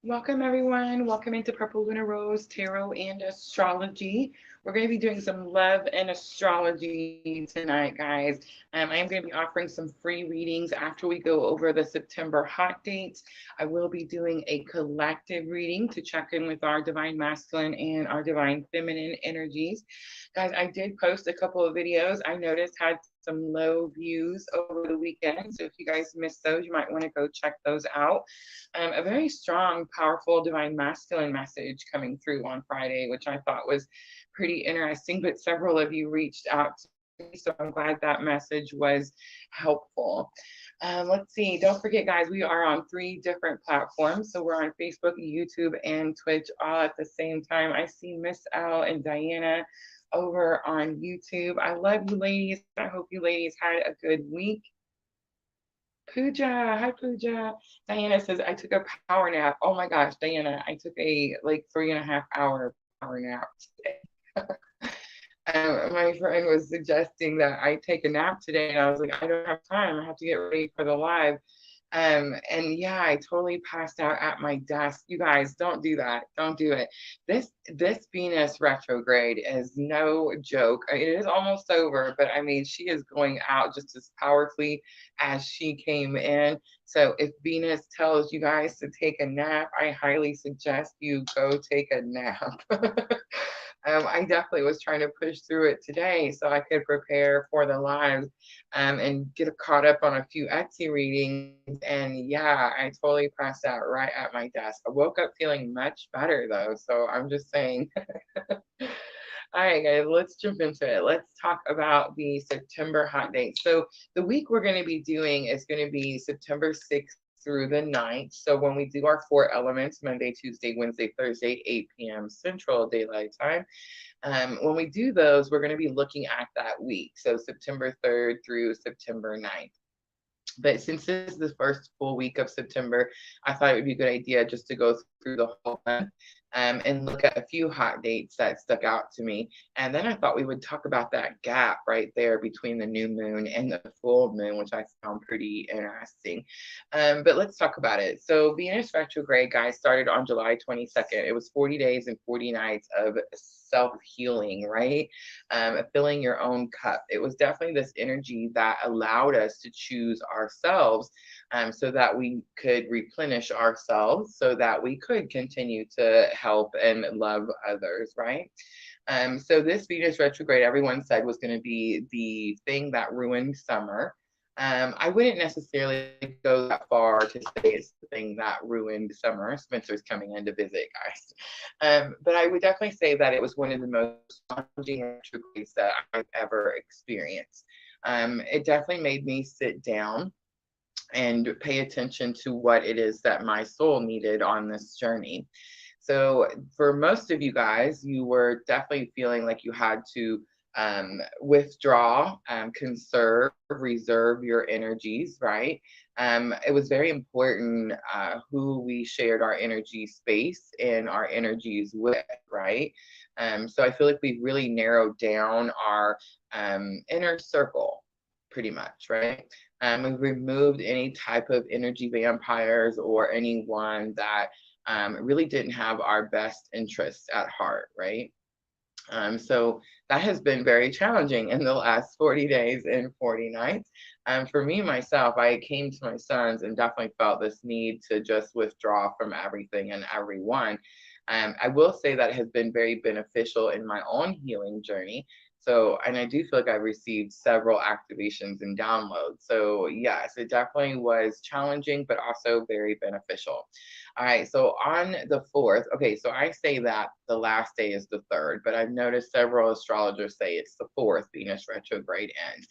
Welcome, everyone. Welcome into Purple Lunar Rose Tarot and Astrology. We're going to be doing some love and astrology tonight, guys. I am going to be offering some free readings after we go over the September hot dates. I will be doing a collective reading to check in with our divine masculine and our divine feminine energies. Guys, I did post a couple of videos I noticed had some low views over the weekend. So if you guys missed those, you might want to go check those out. A very strong, powerful divine masculine message coming through on Friday, which I thought was pretty interesting. But several of you reached out to me, so I'm glad that message was helpful. Let's see. Don't forget, guys, we are on 3 different platforms. So we're on Facebook, YouTube, and Twitch all at the same time. I see Miss L and Diana over on YouTube. I love you, ladies. I hope you ladies had a good week. Pooja, hi Pooja. Diana says I took a power nap. Oh my gosh, Diana, I took a like 3.5 hour power nap today. My friend was suggesting that I take a nap today, and I was like, I don't have time. I have to get ready for the live. And yeah, I totally passed out at my desk. You guys, don't do that. Don't do it. This Venus retrograde is no joke. It is almost over, but I mean, she is going out just as powerfully as she came in. So if Venus tells you guys to take a nap, I highly suggest you go take a nap. I definitely was trying to push through it today so I could prepare for the lives and get caught up on a few Etsy readings. And yeah, I totally passed out right at my desk. I woke up feeling much better though. So I'm just saying. All right, guys, let's jump into it. Let's talk about the September hot date. So the week we're going to be doing is going to be September 6th through the 9th. So when we do our 4 elements, Monday, Tuesday, Wednesday, Thursday, 8 p.m. Central Daylight Time, when we do those, we're going to be looking at that week. So September 3rd through September 9th. But since this is the first full week of September, I thought it would be a good idea just to go through the whole month and look at a few hot dates that stuck out to me. And then I thought we would talk about that gap right there between the new moon and the full moon, which I found pretty interesting. But let's talk about it. So Venus retrograde, guys, started on July 22nd. It was 40 days and 40 nights of self-healing, right? Filling your own cup. It was definitely this energy that allowed us to choose ourselves so that we could replenish ourselves, so that we could continue to help and love others, right? So this Venus retrograde, everyone said was going to be the thing that ruined summer. I wouldn't necessarily go that far to say it's the thing that ruined summer. Spencer's coming in to visit, guys. But I would definitely say that it was one of the most challenging retrogrades that I've ever experienced. It definitely made me sit down and pay attention to what it is that my soul needed on this journey. So, for most of you guys, you were definitely feeling like you had to withdraw, conserve, reserve your energies, right? It was very important who we shared our energy space and our energies with, right? So I feel like we really narrowed down our inner circle pretty much, right? We've removed any type of energy vampires or anyone that really didn't have our best interests at heart, right? So that has been very challenging in the last 40 days and 40 nights. For me, myself, I came to my sons and definitely felt this need to just withdraw from everything and everyone. I will say that has been very beneficial in my own healing journey. So, and I do feel like I've received several activations and downloads. So, yes, it definitely was challenging, but also very beneficial. All right, so on the 4th, okay, so I say that the last day is the 3rd, but I've noticed several astrologers say it's the 4th Venus retrograde ends.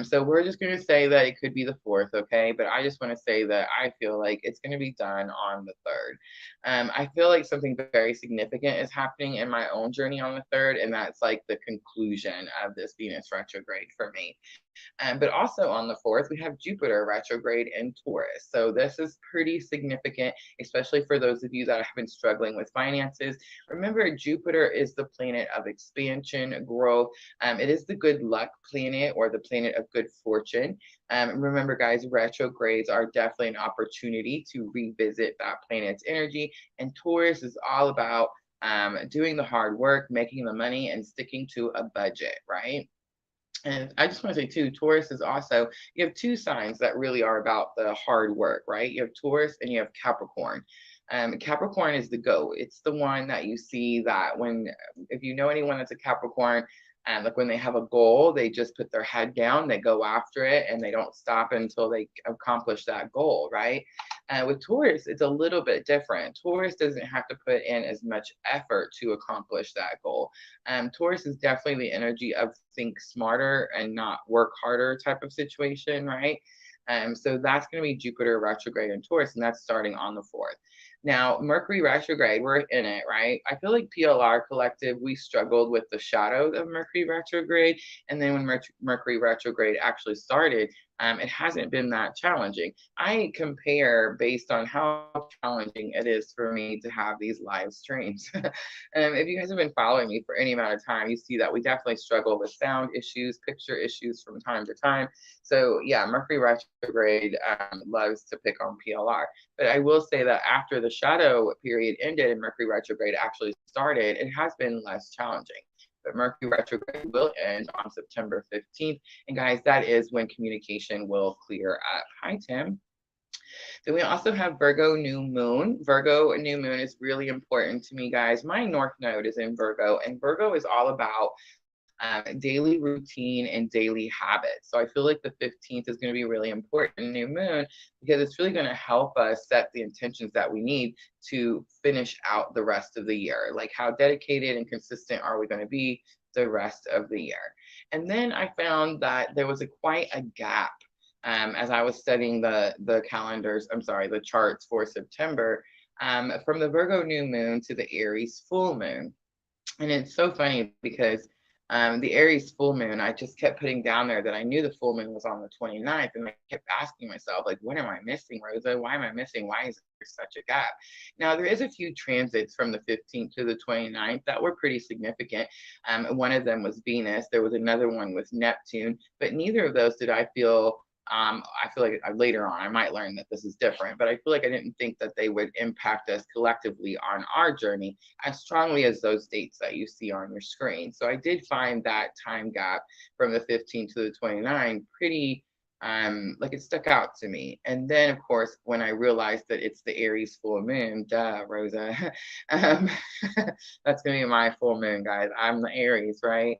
So we're just going to say that it could be the 4th, okay? But I just want to say that I feel like it's going to be done on the 3rd. I feel like something very significant is happening in my own journey on the 3rd, and that's like the conclusion of this Venus retrograde for me. But also on the 4th, we have Jupiter retrograde in Taurus. So this is pretty significant, especially for those of you that have been struggling with finances. Remember, Jupiter is the planet of expansion, growth. It is the good luck planet or the planet of good fortune. Remember, guys, retrogrades are definitely an opportunity to revisit that planet's energy. And Taurus is all about doing the hard work, making the money, and sticking to a budget, right? And I just want to say too, Taurus is also, you have two signs that really are about the hard work, right? You have Taurus and you have Capricorn. Capricorn is the goat. It's the one that you see that when, if you know anyone that's a Capricorn, and like when they have a goal, they just put their head down, they go after it, and they don't stop until they accomplish that goal, right? With Taurus, it's a little bit different. Taurus doesn't have to put in as much effort to accomplish that goal. Taurus is definitely the energy of think smarter and not work harder type of situation, right? So that's going to be Jupiter retrograde in Taurus, and that's starting on the 4th. Now, Mercury retrograde, we're in it, right? I feel like PLR Collective, we struggled with the shadow of Mercury retrograde. And then when Mercury retrograde actually started, it hasn't been that challenging. I compare based on how challenging it is for me to have these live streams. If you guys have been following me for any amount of time, you see that we definitely struggle with sound issues, picture issues from time to time. So yeah, Mercury retrograde loves to pick on PLR. But I will say that after the shadow period ended and Mercury retrograde actually started, it has been less challenging. But Mercury retrograde will end on September 15th. And guys, that is when communication will clear up. Hi, Tim. Then we also have Virgo new moon. Virgo new moon is really important to me, guys. My North Node is in Virgo, and Virgo is all about daily routine and daily habits. So I feel like the 15th is going to be really important, new moon, because it's really going to help us set the intentions that we need to finish out the rest of the year. Like how dedicated and consistent are we going to be the rest of the year? And then I found that there was quite a gap as I was studying the calendars, I'm sorry, the charts for September, from the Virgo new moon to the Aries full moon. And it's so funny because the Aries full moon, I just kept putting down there that I knew the full moon was on the 29th. And I kept asking myself, like, what am I missing, Rosa? Why am I missing? Why is there such a gap? Now, there is a few transits from the 15th to the 29th that were pretty significant. One of them was Venus. There was another one with Neptune, but neither of those did I feel like later on I might learn that this is different, but I feel like I didn't think that they would impact us collectively on our journey as strongly as those dates that you see on your screen. So I did find that time gap from the 15th to the 29th pretty like it stuck out to me. And then of course when I realized that it's the Aries full moon, duh, Rosa, that's gonna be my full moon, guys. I'm the Aries, right?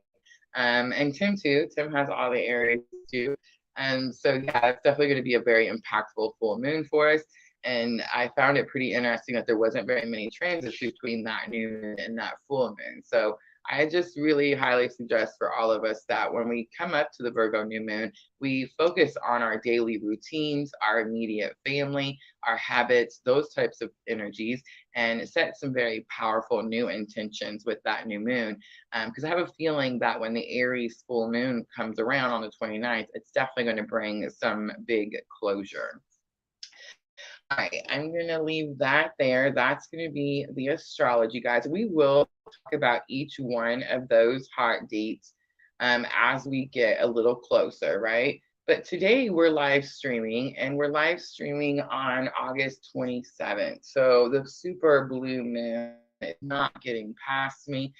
And Tim too. Tim has all the Aries too. And so, yeah, it's definitely going to be a very impactful full moon for us. And I found it pretty interesting that there wasn't very many transits between that new moon and that full moon. So I just really highly suggest for all of us that when we come up to the Virgo new moon, we focus on our daily routines, our immediate family, our habits, those types of energies, and set some very powerful new intentions with that new moon. Because I have a feeling that when the Aries full moon comes around on the 29th, it's definitely going to bring some big closure. All right, I'm going to leave that there. That's going to be the astrology, guys. We will talk about each one of those hot dates as we get a little closer, right? But today we're live streaming, and we're live streaming on August 27th. So the super blue moon is not getting past me.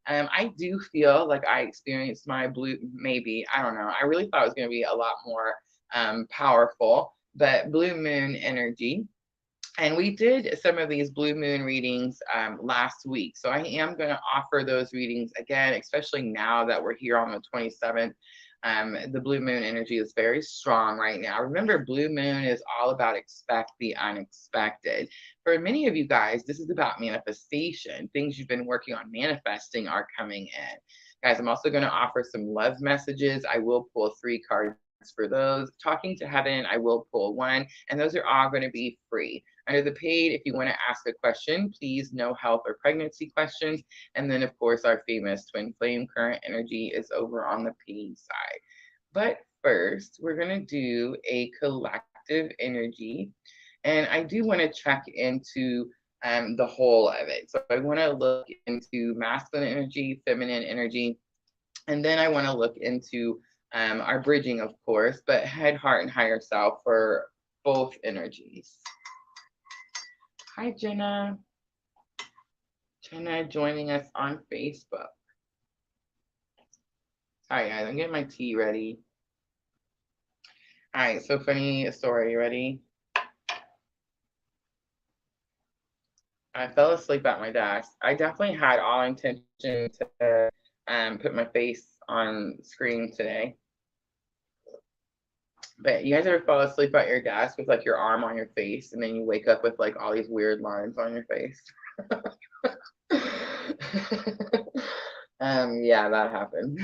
I do feel like I experienced my blue, maybe, I don't know. I really thought it was going to be a lot more powerful, but blue moon energy. And we did some of these blue moon readings last week. So I am going to offer those readings again, especially now that we're here on the 27th. The blue moon energy is very strong right now. Remember, blue moon is all about expect the unexpected. For many of you guys, this is about manifestation. Things you've been working on manifesting are coming in. Guys, I'm also going to offer some love messages. I will pull 3 cards for those. Talking to Heaven, I will pull 1, and those are all going to be free. Under the paid, if you want to ask a question, please no health or pregnancy questions. And then, of course, our famous twin flame current energy is over on the paid side. But first, we're going to do a collective energy. And I do want to check into the whole of it. So I want to look into masculine energy, feminine energy, and then I want to look into our bridging, of course, but head, heart, and higher self for both energies. Hi, Jenna. Jenna joining us on Facebook. Sorry, guys, I'm getting my tea ready. All right, so funny story. Ready? I fell asleep at my desk. I definitely had all intention to put my face on screen today. But you guys ever fall asleep at your desk with like your arm on your face and then you wake up with like all these weird lines on your face? Yeah, that happened.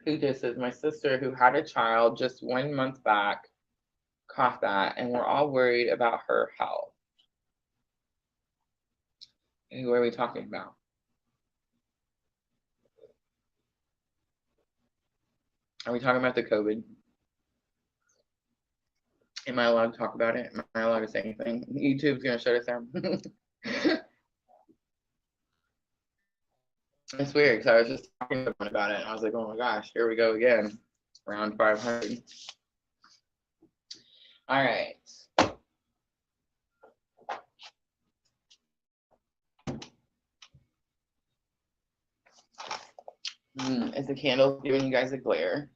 Pooja says, my sister who had a child just 1 month back caught that, and we're all worried about her health. And who are we talking about? Are we talking about the COVID? Am I allowed to talk about it? Am I allowed to say anything? YouTube's gonna shut us down. It's weird because I was just talking to someone about it and I was like, oh my gosh, here we go again. Round 500. All right. Is the candle giving you guys a glare?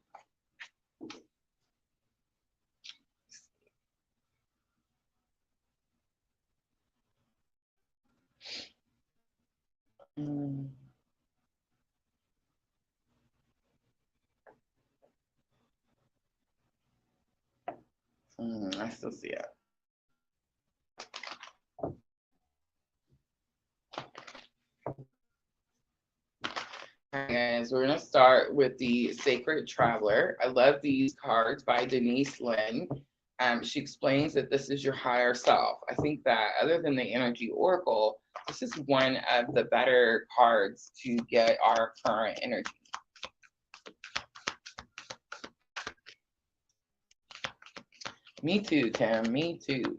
I still see it. Alright, guys, we're gonna start with the Sacred Traveler. I love these cards by Denise Lynn. She explains that this is your higher self. I think that other than the Energy Oracle, this is one of the better cards to get our current energy. Me too, Kim, me too.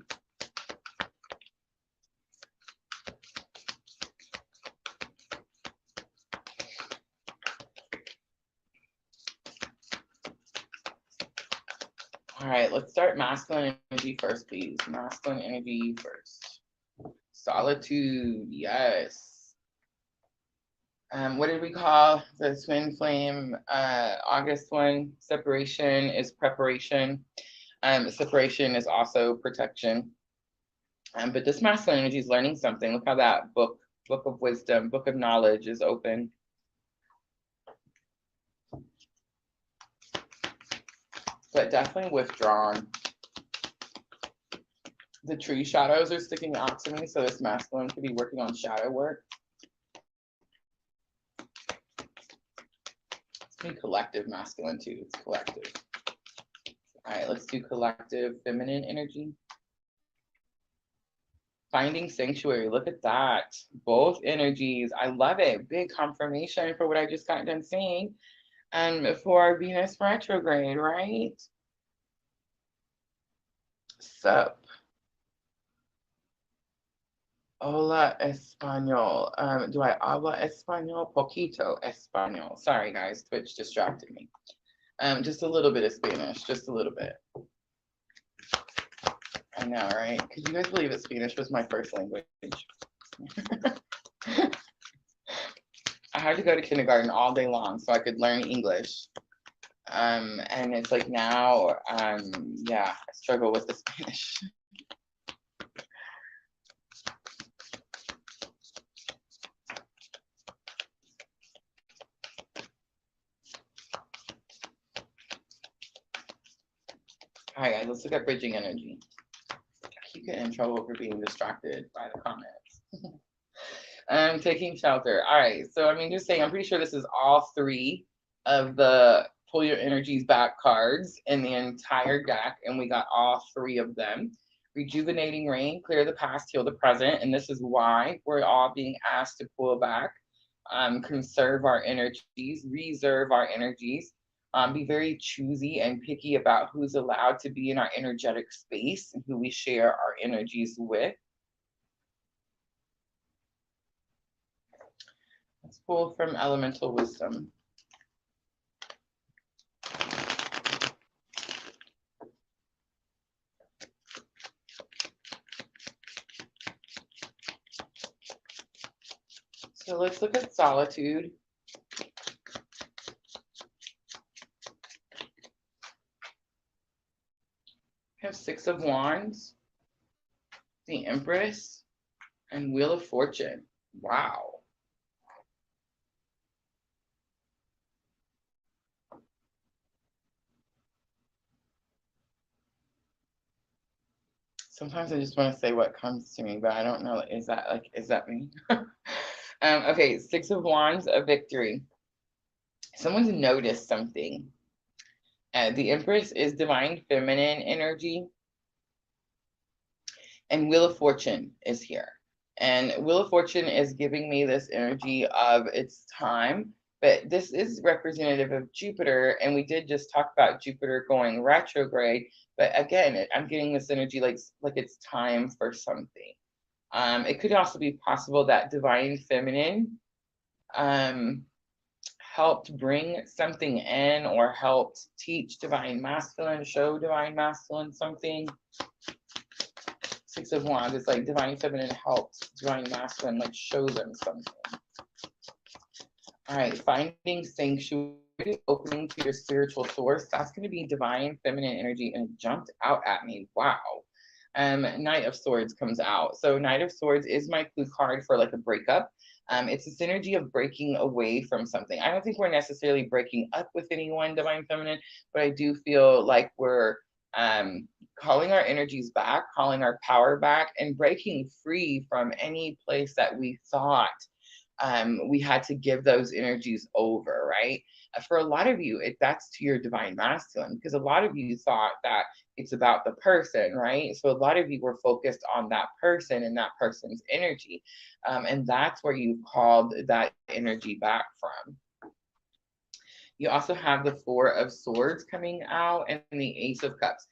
All right, let's start masculine energy first, please. Masculine energy first. Solitude, yes. What did we call the twin flame August one? Separation is preparation. Separation is also protection. But this masculine energy is learning something. Look how that book of wisdom, book of knowledge is open. But definitely withdrawn. The tree shadows are sticking out to me, so this masculine could be working on shadow work. It's collective masculine too, it's collective. All right, let's do collective feminine energy. Finding sanctuary, look at that. Both energies, I love it. Big confirmation for what I just got done saying. For Venus retrograde, right? Sup. Hola español. Do I habla español? Poquito español. Sorry guys, Twitch distracted me. Just a little bit of Spanish, just a little bit. I know, right? Could you guys believe that Spanish was my first language? I had to go to kindergarten all day long so I could learn English. And it's like now, yeah, I struggle with the Spanish. All right, guys, let's look at bridging energy. I keep getting in trouble for being distracted by the comments. Taking shelter. All right, so I mean, just saying, I'm pretty sure this is all three of the pull your energies back cards in the entire deck, and we got all three of them. Rejuvenating rain, clear the past, heal the present, and this is why we're all being asked to pull back conserve our energies, reserve our energies, be very choosy and picky about who's allowed to be in our energetic space and who we share our energies with. Let's pull from elemental wisdom. So let's look at solitude. We have Six of Wands, the Empress, and Wheel of Fortune. Wow. Sometimes I just want to say what comes to me, but I don't know. Is that me? Okay, Six of Wands, a victory. Someone's noticed something. The Empress is divine feminine energy. And Wheel of Fortune is here. And Wheel of Fortune is giving me this energy of it's time, but this is representative of Jupiter. And we did just talk about Jupiter going retrograde. But again, I'm getting this energy like it's time for something. It could also be possible that divine feminine helped bring something in or helped teach divine masculine, show divine masculine something. Six of Wands, it's like divine feminine helped divine masculine like show them something. All right, finding sanctuary, opening to your spiritual source. That's going to be divine feminine energy, and it jumped out at me. Wow. Knight of Swords comes out. So Knight of Swords is my clue card for like a breakup. It's this energy of breaking away from something. I don't think we're necessarily breaking up with anyone, divine feminine, but I do feel like we're calling our energies back, calling our power back, and breaking free from any place that we thought we had to give those energies over, right? For a lot of you, that's to your divine masculine, because a lot of you thought that it's about the person, right? So a lot of you were focused on that person and that person's energy. And that's where you called that energy back from. You also have the Four of Swords coming out and the Ace of Cups.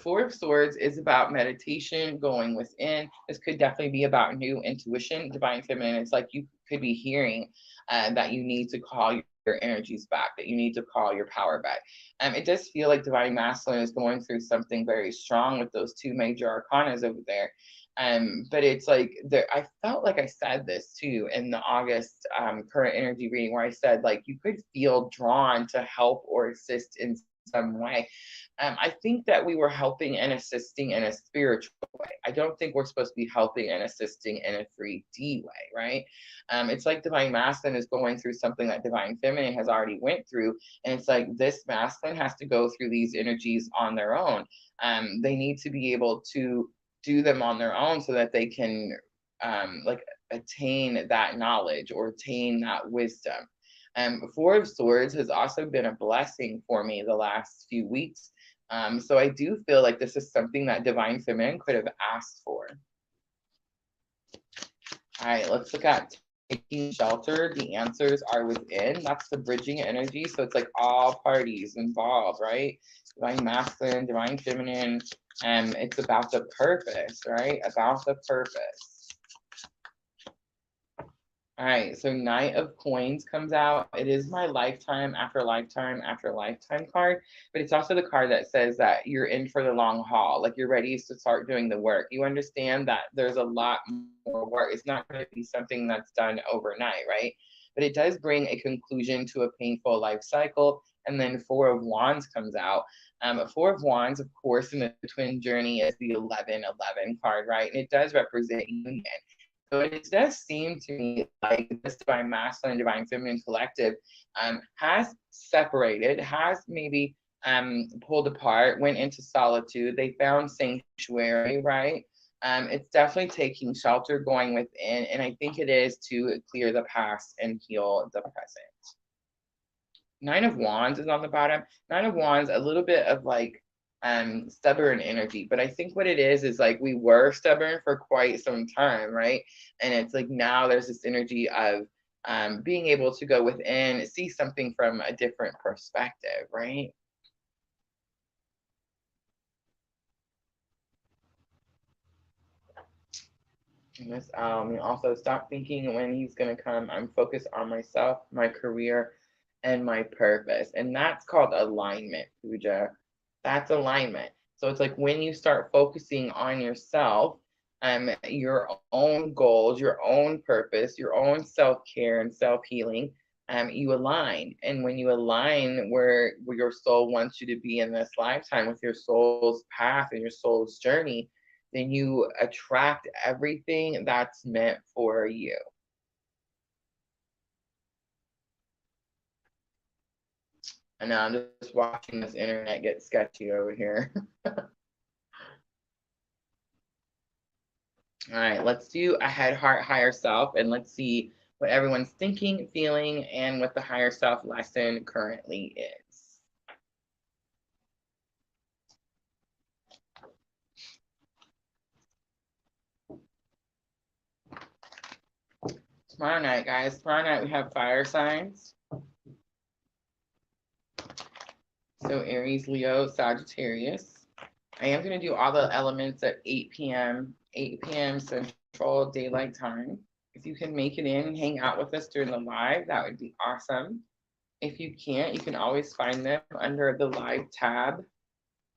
Four of Swords is about meditation, going within. This could definitely be about new intuition, divine feminine. It's like you could be hearing that you need to call your energies back, that you need to call your power back. It does feel like divine masculine is going through something very strong with those two major arcanas over there. But it's like I felt like I said this too in the August current energy reading, where I said like you could feel drawn to help or assist in some way. I think that we were helping and assisting in a spiritual way. I don't think we're supposed to be helping and assisting in a 3D way, right? It's like divine masculine is going through something that divine feminine has already went through, and it's like this masculine has to go through these energies on their own. They need to be able to do them on their own so that they can like attain that knowledge or attain that wisdom. Four of Swords has also been a blessing for me the last few weeks. So I do feel like this is something that divine feminine could have asked for. All right, let's look at taking shelter. The answers are within. That's the bridging energy. So it's like all parties involved, right? Divine masculine, divine feminine. It's about the purpose, right? About the purpose. All right, so Knight of Coins comes out. It is my lifetime after lifetime after lifetime card, but it's also the card that says that you're in for the long haul, like you're ready to start doing the work. You understand that there's a lot more work. It's not going to be something that's done overnight, right? But it does bring a conclusion to a painful life cycle. And then Four of Wands comes out. Four of Wands, of course, in the twin journey is the 11-11 card, right? And it does represent union. So it does seem to me like this divine masculine, divine feminine collective has separated, has maybe pulled apart, went into solitude. They found sanctuary, right? It's definitely taking shelter, going within, and I think it is to clear the past and heal the present. Nine of Wands is on the bottom. Nine of Wands, a little bit of like stubborn energy, but I think what it is like we were stubborn for quite some time, right? And it's like now there's this energy of being able to go within, see something from a different perspective, right? Miss also stop thinking when he's gonna come. I'm focused on myself, my career, and my purpose. And that's called alignment, Pooja. That's alignment. So it's like when you start focusing on yourself, your own goals, your own purpose, your own self-care and self-healing, you align. And when you align where your soul wants you to be in this lifetime with your soul's path and your soul's journey, then you attract everything that's meant for you. And now I'm just watching this internet get sketchy over here. All right, let's do a head, heart, higher self, and let's see what everyone's thinking, feeling, and what the higher self lesson currently is. Tomorrow night, guys. Tomorrow night we have fire signs. So Aries, Leo, Sagittarius. I am going to do all the elements at 8 p.m. Central Daylight Time. If you can make it in and hang out with us during the live, that would be awesome. If you can't, you can always find them under the live tab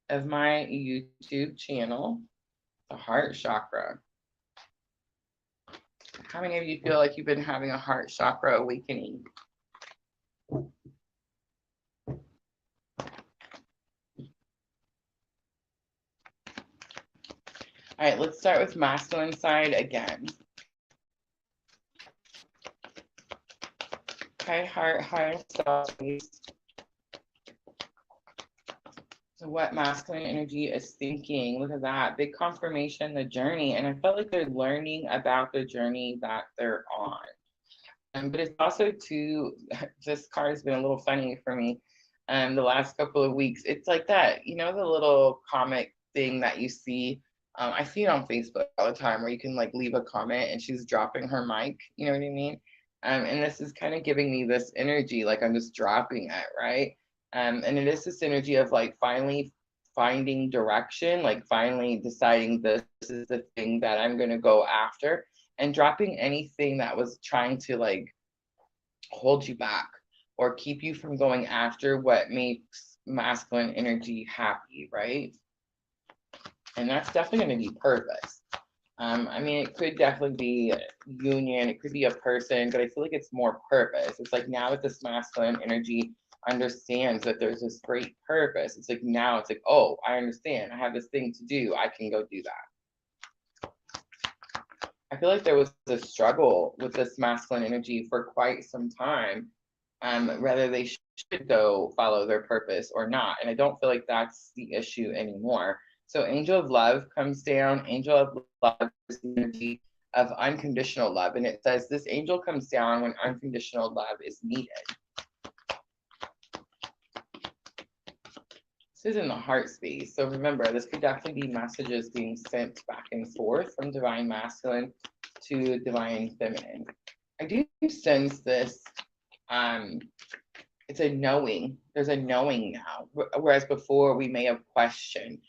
of my YouTube channel, the heart chakra. How many of you feel like you've been having a heart chakra awakening? All right, let's start with masculine side again. Okay, heart, higher self. So what masculine energy is thinking? Look at that, big confirmation, the journey. And I felt like they're learning about the journey that they're on. But it's also too, this card has been a little funny for me the last couple of weeks. It's like that, you know, the little comic thing that you see. I see it on Facebook all the time where you can like leave a comment and she's dropping her mic, you know what I mean? And this is kind of giving me this energy, like I'm just dropping it, right? And it is this energy of like finally finding direction, like finally deciding this is the thing that I'm going to go after, and dropping anything that was trying to like hold you back or keep you from going after what makes masculine energy happy, right? And that's definitely going to be purpose. I mean, it could definitely be union, it could be a person, but I feel like it's more purpose. It's like now that this masculine energy understands that there's this great purpose, it's like now it's like, oh, I understand. I have this thing to do. I can go do that. I feel like there was a struggle with this masculine energy for quite some time, whether they should go follow their purpose or not. And I don't feel like that's the issue anymore. So angel of love comes down. Angel of love is the energy of unconditional love. And it says this angel comes down when unconditional love is needed. This is in the heart space. So remember, this could definitely be messages being sent back and forth from divine masculine to divine feminine. I do sense this, it's a knowing. There's a knowing now. Whereas before we may have questioned,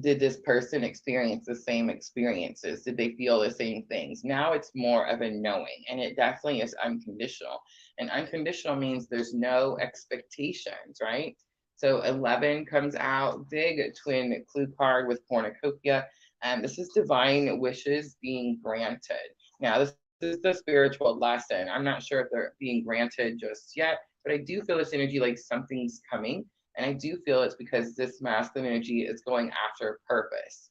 did this person experience the same experiences? Did they feel the same things? Now it's more of a knowing, and it definitely is unconditional. And unconditional means there's no expectations, right? So 11 comes out, big twin clue card with cornucopia. And this is divine wishes being granted. Now, this is the spiritual lesson. I'm not sure if they're being granted just yet, but I do feel this energy like something's coming. And I do feel it's because this masculine energy is going after purpose.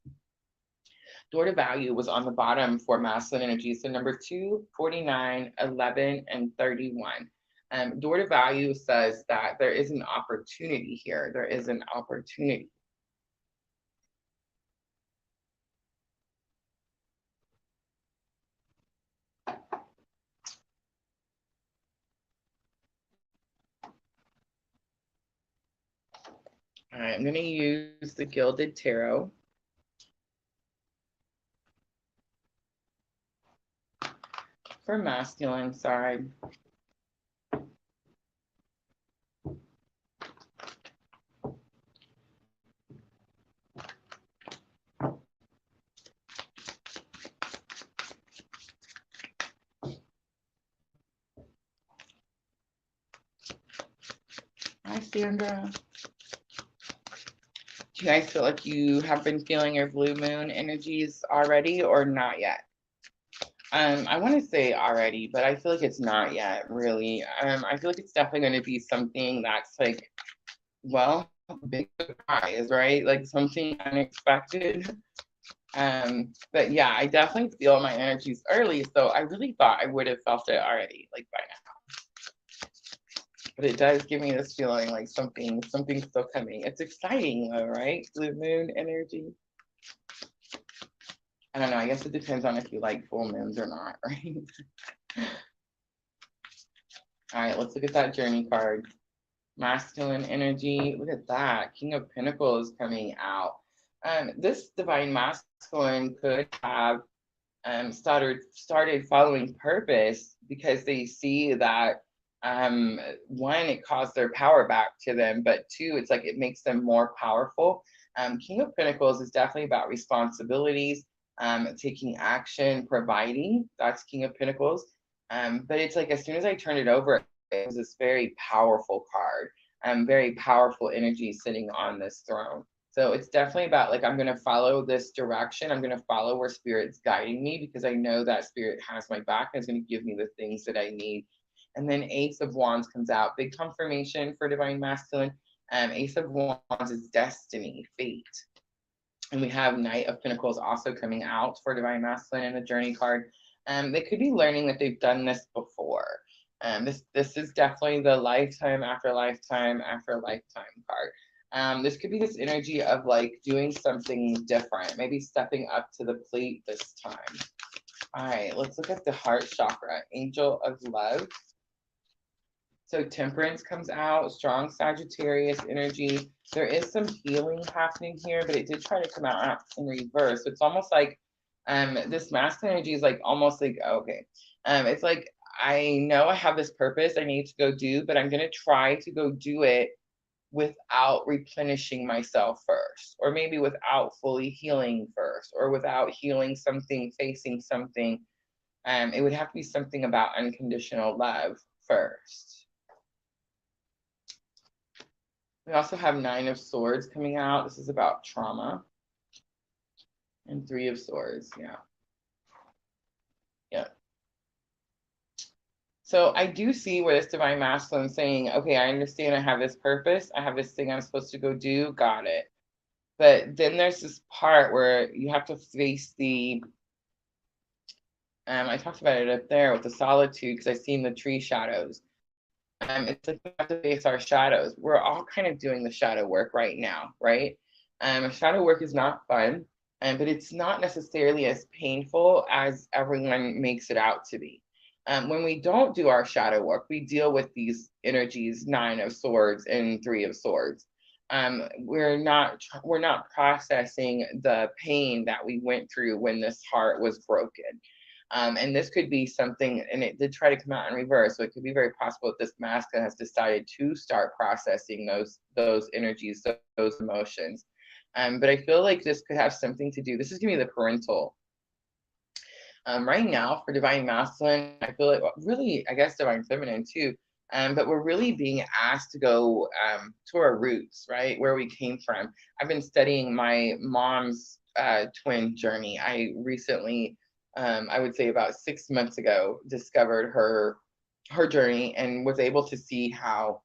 Door to value was on the bottom for masculine energy. So number 2, 49, 11, and 31. Door to value says that there is an opportunity here. There is an opportunity. All right, I'm going to use the Gilded Tarot. for masculine side. Hi, Sandra. Do you guys feel like you have been feeling your blue moon energies already or not yet? I want to say already, but I feel like it's not yet, really. I feel like it's definitely going to be something that's like, well, big surprise, right? Like something unexpected. But yeah, I definitely feel my energies early, so I really thought I would have felt it already, like by now. But it does give me this feeling like something's still coming. It's exciting though, right? Blue moon energy. I don't know. I guess it depends on if you like full moons or not, right? All right, let's look at that journey card. Masculine energy. Look at that. King of Pentacles coming out. This divine masculine could have started following purpose because they see that one, it caused their power back to them, but two, it's like it makes them more powerful. King of Pentacles is definitely about responsibilities, taking action, providing. That's King of Pentacles. But it's like as soon as I turned it over, it was this very powerful card, very powerful energy sitting on this throne. So it's definitely about like, I'm going to follow this direction. I'm going to follow where spirit's guiding me because I know that spirit has my back and is going to give me the things that I need. And then Ace of Wands comes out, big confirmation for divine masculine. Ace of Wands is destiny, fate. And we have Knight of Pentacles also coming out for divine masculine in the journey card. They could be learning that they've done this before. This is definitely the lifetime after lifetime after lifetime card. This could be this energy of like doing something different, maybe stepping up to the plate this time. All right, let's look at the heart chakra, Angel of Love. So Temperance comes out, strong Sagittarius energy. There is some healing happening here, but it did try to come out in reverse. So it's almost like this masculine energy is like almost like, okay. It's like, I know I have this purpose I need to go do, but I'm going to try to go do it without replenishing myself first, or maybe without fully healing first, or without healing something, facing something. It would have to be something about unconditional love first. We also have Nine of Swords coming out. This is about trauma. And Three of Swords, yeah. Yeah. So I do see where this divine masculine saying, okay, I understand I have this purpose. I have this thing I'm supposed to go do. Got it. But then there's this part where you have to face the, I talked about it up there with the solitude because I've seen the tree shadows. It's like we have to face our shadows. We're all kind of doing the shadow work right now, right? Shadow work is not fun, but it's not necessarily as painful as everyone makes it out to be. When we don't do our shadow work, we deal with these energies, Nine of Swords and Three of Swords. We're not processing the pain that we went through when this heart was broken. And this could be something, and it did try to come out in reverse, so it could be very possible that this masculine has decided to start processing those energies, those emotions. But I feel like this could have something to do, this is gonna be the parental. Right now for divine masculine, I feel like, well, really, I guess divine feminine too, but we're really being asked to go to our roots, right? Where we came from. I've been studying my mom's twin journey. I recently, I would say about 6 months ago, discovered her journey and was able to see how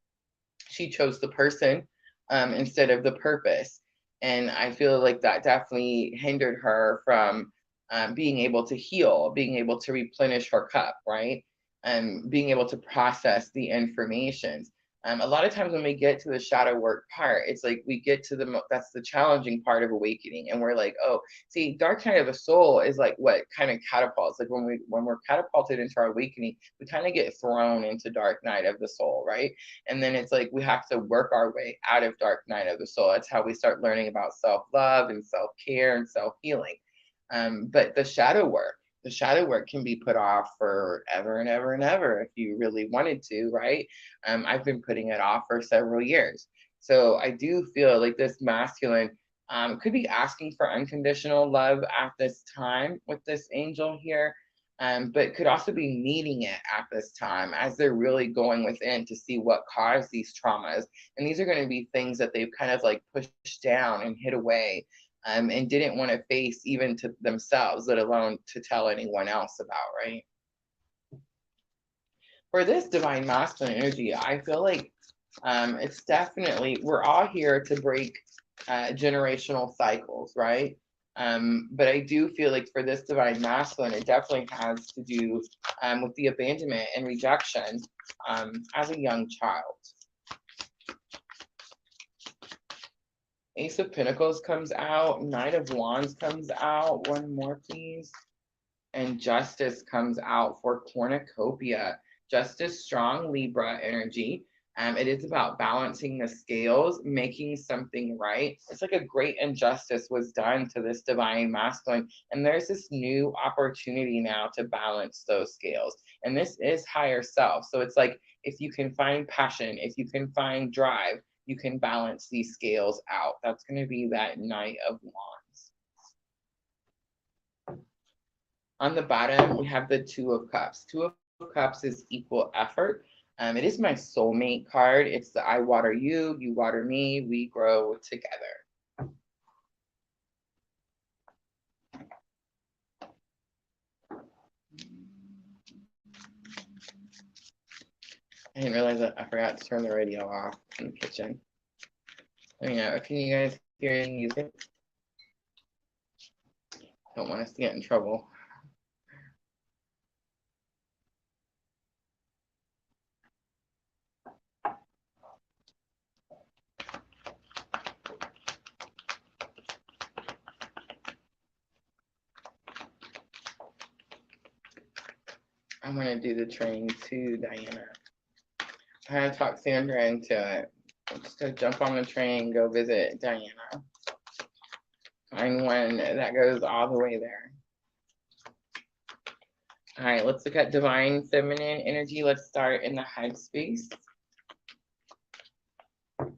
she chose the person instead of the purpose. And I feel like that definitely hindered her from being able to heal, being able to replenish her cup, right? And being able to process the information. A lot of times when we get to the shadow work part, it's like we get to that's the challenging part of awakening, and we're like, oh, see, dark night of the soul is like what kind of catapults. Like when we're catapulted into our awakening, we kind of get thrown into dark night of the soul, right? And then it's like we have to work our way out of dark night of the soul. That's how we start learning about self-love and self-care and self-healing. But the shadow work the shadow work can be put off forever and ever and ever if you really wanted to, right? I've been putting it off for several years. So I do feel like this masculine could be asking for unconditional love at this time with this angel here, but could also be needing it at this time as they're really going within to see what caused these traumas. And these are going to be things that they've kind of like pushed down and hid away, and didn't want to face even to themselves, let alone to tell anyone else about, right? For this divine masculine energy, I feel like it's definitely, we're all here to break generational cycles, right? But I do feel like for this divine masculine, it definitely has to do with the abandonment and rejection as a young child. Ace of Pentacles comes out, Knight of Wands comes out, one more please, and Justice comes out for cornucopia. Justice, strong Libra energy. It is about balancing the scales, making something right. It's like a great injustice was done to this divine masculine, and there's this new opportunity now to balance those scales. And this is higher self. So it's like if you can find passion, if you can find drive, you can balance these scales out. That's going to be that Knight of Wands. On the bottom, we have the Two of Cups. Two of Cups is equal effort. It is my soulmate card. It's the I water you, you water me, we grow together. I didn't realize that I forgot to turn the radio off in the kitchen. Let me know. Can you guys hear any music? Don't want us to get in trouble. I'm going to do the train to Diana. I had to talk Sandra into it. I'm just going to jump on the train, go visit Diana. Find one that goes all the way there. All right, let's look at divine feminine energy. Let's start in the headspace. All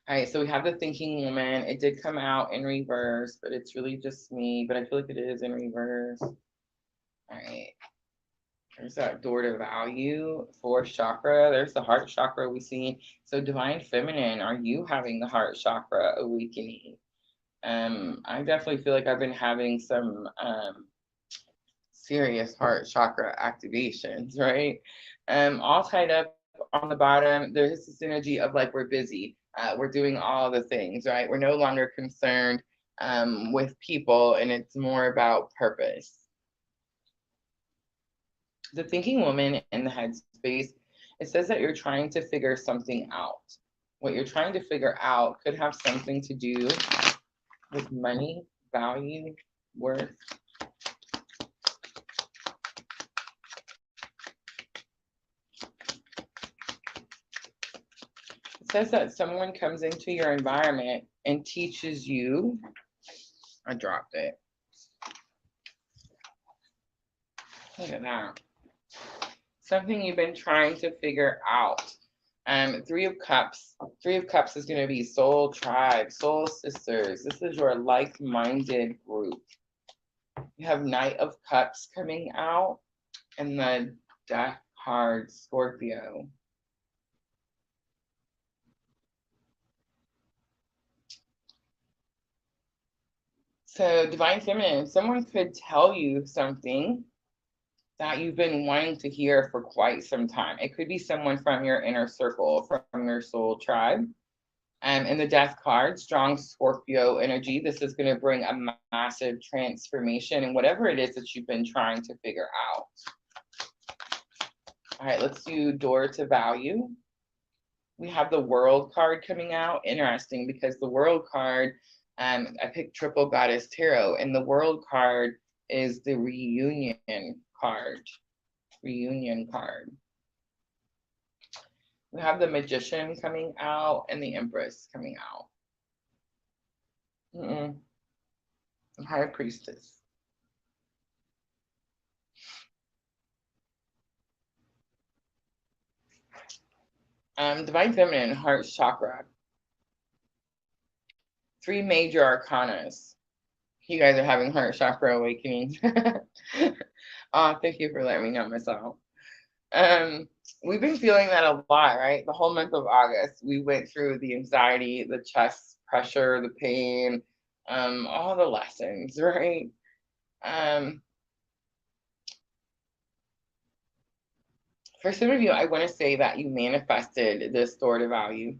right, so we have the thinking woman. It did come out in reverse, but it's really just me, but I feel like it is in reverse. All right. There's that door to value, fourth chakra. There's the heart chakra we see. So divine feminine, are you having the heart chakra awakening? I definitely feel like I've been having some serious heart chakra activations, right? All tied up on the bottom. There's this energy of like we're busy. We're doing all the things, right? We're no longer concerned with people, and it's more about purpose. The thinking woman in the headspace, it says that you're trying to figure something out. What you're trying to figure out could have something to do with money, value, worth. It says that someone comes into your environment and teaches you, I dropped it. Look at that. Something you've been trying to figure out. Three of Cups. Three of Cups is going to be soul tribe, soul sisters. This is your like-minded group. You have Knight of Cups coming out, and the Death card, Scorpio. So divine feminine, someone could tell you something that you've been wanting to hear for quite some time. It could be someone from your inner circle, from your soul tribe. And the Death card, strong Scorpio energy. This is going to bring a massive transformation in whatever it is that you've been trying to figure out. All right, let's do door to value. We have the World card coming out. Interesting, because the World card, I picked Triple Goddess Tarot, and the World card is the reunion card. Reunion card. We have the Magician coming out and the Empress coming out. High Priestess. Divine Feminine, heart chakra. 3 major arcanas. You guys are having heart chakra awakening. Thank you for letting me know myself. We've been feeling that a lot, right? The whole month of August, we went through the anxiety, the chest pressure, the pain, all the lessons, right? For some of you, I want to say that you manifested this store to value.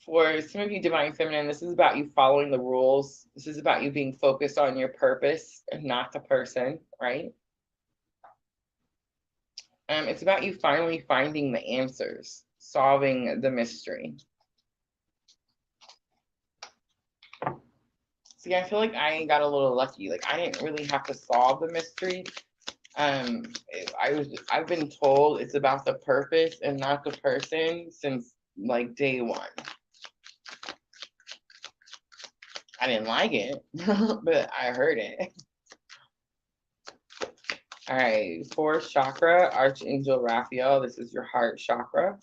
For some of you, Divine Feminine, this is about you following the rules. This is about you being focused on your purpose and not the person, right? It's about you finally finding the answers, solving the mystery. See, I feel like I got a little lucky. Like, I didn't really have to solve the mystery. I've been told it's about the purpose and not the person since like day one. I didn't like it, but I heard it. All right, 4th chakra, Archangel Raphael. This is your heart chakra.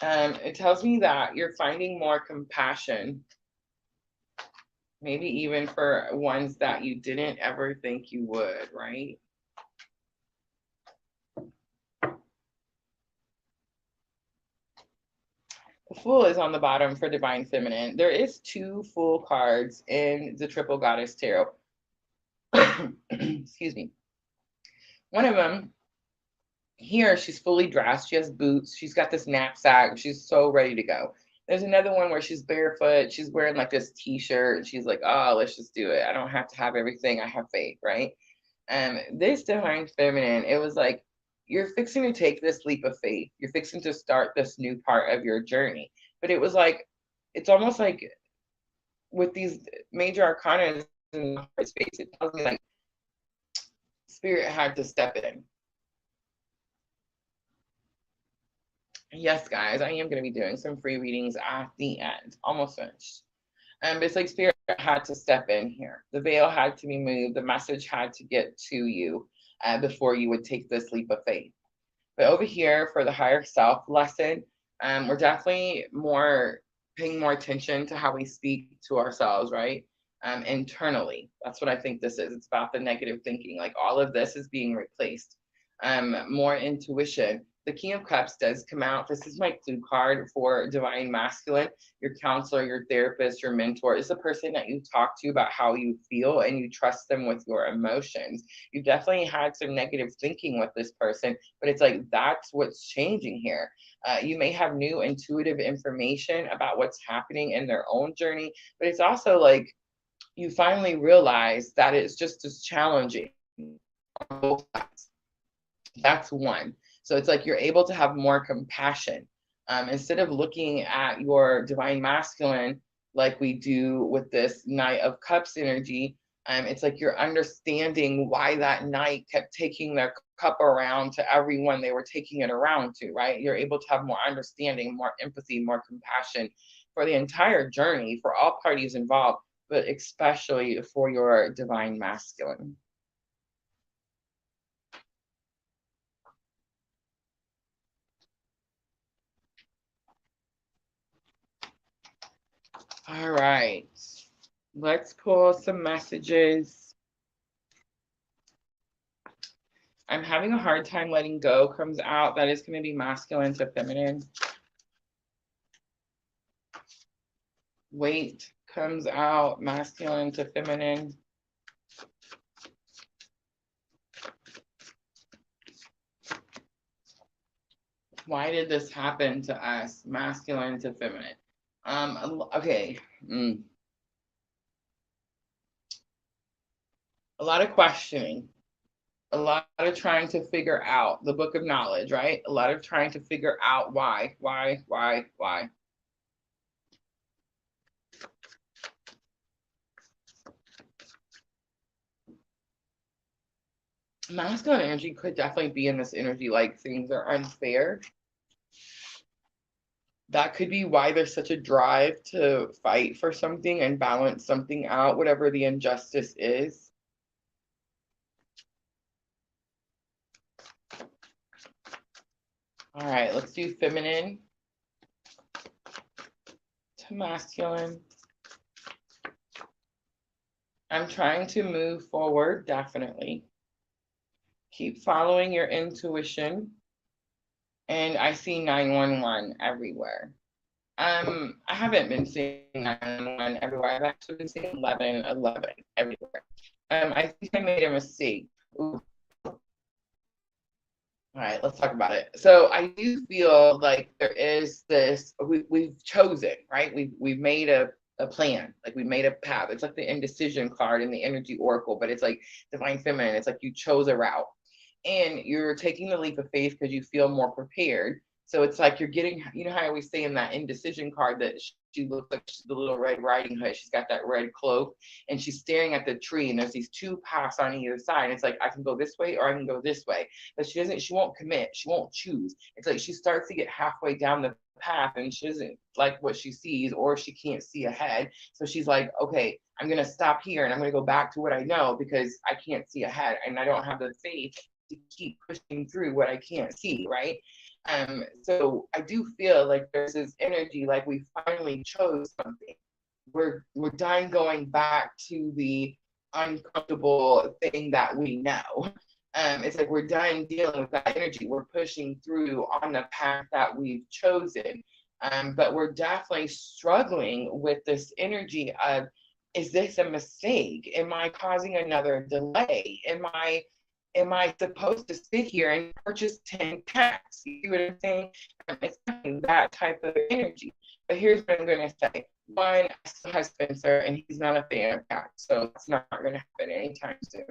It tells me that you're finding more compassion, maybe even for ones that you didn't ever think you would, right? The Fool is on the bottom for Divine Feminine. There is 2 Fool cards in the Triple Goddess Tarot. Excuse me. One of them, here, she's fully dressed. She has boots. She's got this knapsack. She's so ready to go. There's another one where she's barefoot. She's wearing like this t-shirt. And she's like, oh, let's just do it. I don't have to have everything. I have faith, right? This Divine Feminine, it was like, you're fixing to take this leap of faith. You're fixing to start this new part of your journey. But it was like, it's almost like with these major arcana in the heart space, it tells me like Spirit had to step in. Yes, guys, I am going to be doing some free readings at the end. Almost finished. But it's like Spirit had to step in here. The veil had to be moved. The message had to get to you before you would take this leap of faith. But over here for the higher self lesson, we're definitely paying more attention to how we speak to ourselves, right? Internally. That's what I think this is. It's about the negative thinking. Like all of this is being replaced. More intuition. The King of Cups does come out. This is my clue card for Divine Masculine. Your counselor, your therapist, your mentor is the person that you talk to about how you feel and you trust them with your emotions. You definitely had some negative thinking with this person, but it's like that's what's changing here. You may have new intuitive information about what's happening in their own journey, but it's also like you finally realize that it's just as challenging on both sides. That's one. So it's like you're able to have more compassion. Instead of looking at your Divine Masculine like we do with this Knight of Cups energy, it's like you're understanding why that knight kept taking their cup around to everyone they were taking it around to, right? You're able to have more understanding, more empathy, more compassion for the entire journey, for all parties involved, but especially for your Divine Masculine. All right, let's pull some messages. I'm having a hard time letting go comes out. That is going to be masculine to feminine. Weight comes out, masculine to feminine. Why did this happen to us? Masculine to feminine. Okay. A lot of questioning, a lot of trying to figure out the book of knowledge, right? A lot of trying to figure out why. Masculine energy could definitely be in this energy like things are unfair. That could be why there's such a drive to fight for something and balance something out, whatever the injustice is. All right, let's do feminine to masculine. I'm trying to move forward, definitely. Keep following your intuition. And I see 911 everywhere. I haven't been seeing 911 everywhere. I've actually been seeing 1111 everywhere. I think I made a mistake. Ooh. All right, let's talk about it. So I do feel like there is this, we've chosen, right? We've made a plan, like we made a path. It's like the indecision card in the energy oracle, but it's like divine feminine. It's like you chose a route and you're taking the leap of faith because you feel more prepared. So it's like you're getting, you know how I always say in that indecision card that she looks like she's the Little Red Riding Hood. She's got that red cloak and she's staring at the tree and there's these two paths on either side. It's like, I can go this way or I can go this way. But she won't commit. She won't choose. It's like she starts to get halfway down the path and she doesn't like what she sees or she can't see ahead. So she's like, okay, I'm going to stop here and I'm going to go back to what I know because I can't see ahead and I don't have the faith to keep pushing through what I can't see, right? So I do feel like there's this energy, like we finally chose something. We're done going back to the uncomfortable thing that we know. It's like we're done dealing with that energy. We're pushing through on the path that we've chosen. But we're definitely struggling with this energy of, is this a mistake? Am I causing another delay? Am I supposed to sit here and purchase 10 packs? You see what I'm saying? It's that type of energy. But here's what I'm going to say. One, I still have Spencer, and he's not a fan of packs, so it's not going to happen anytime soon.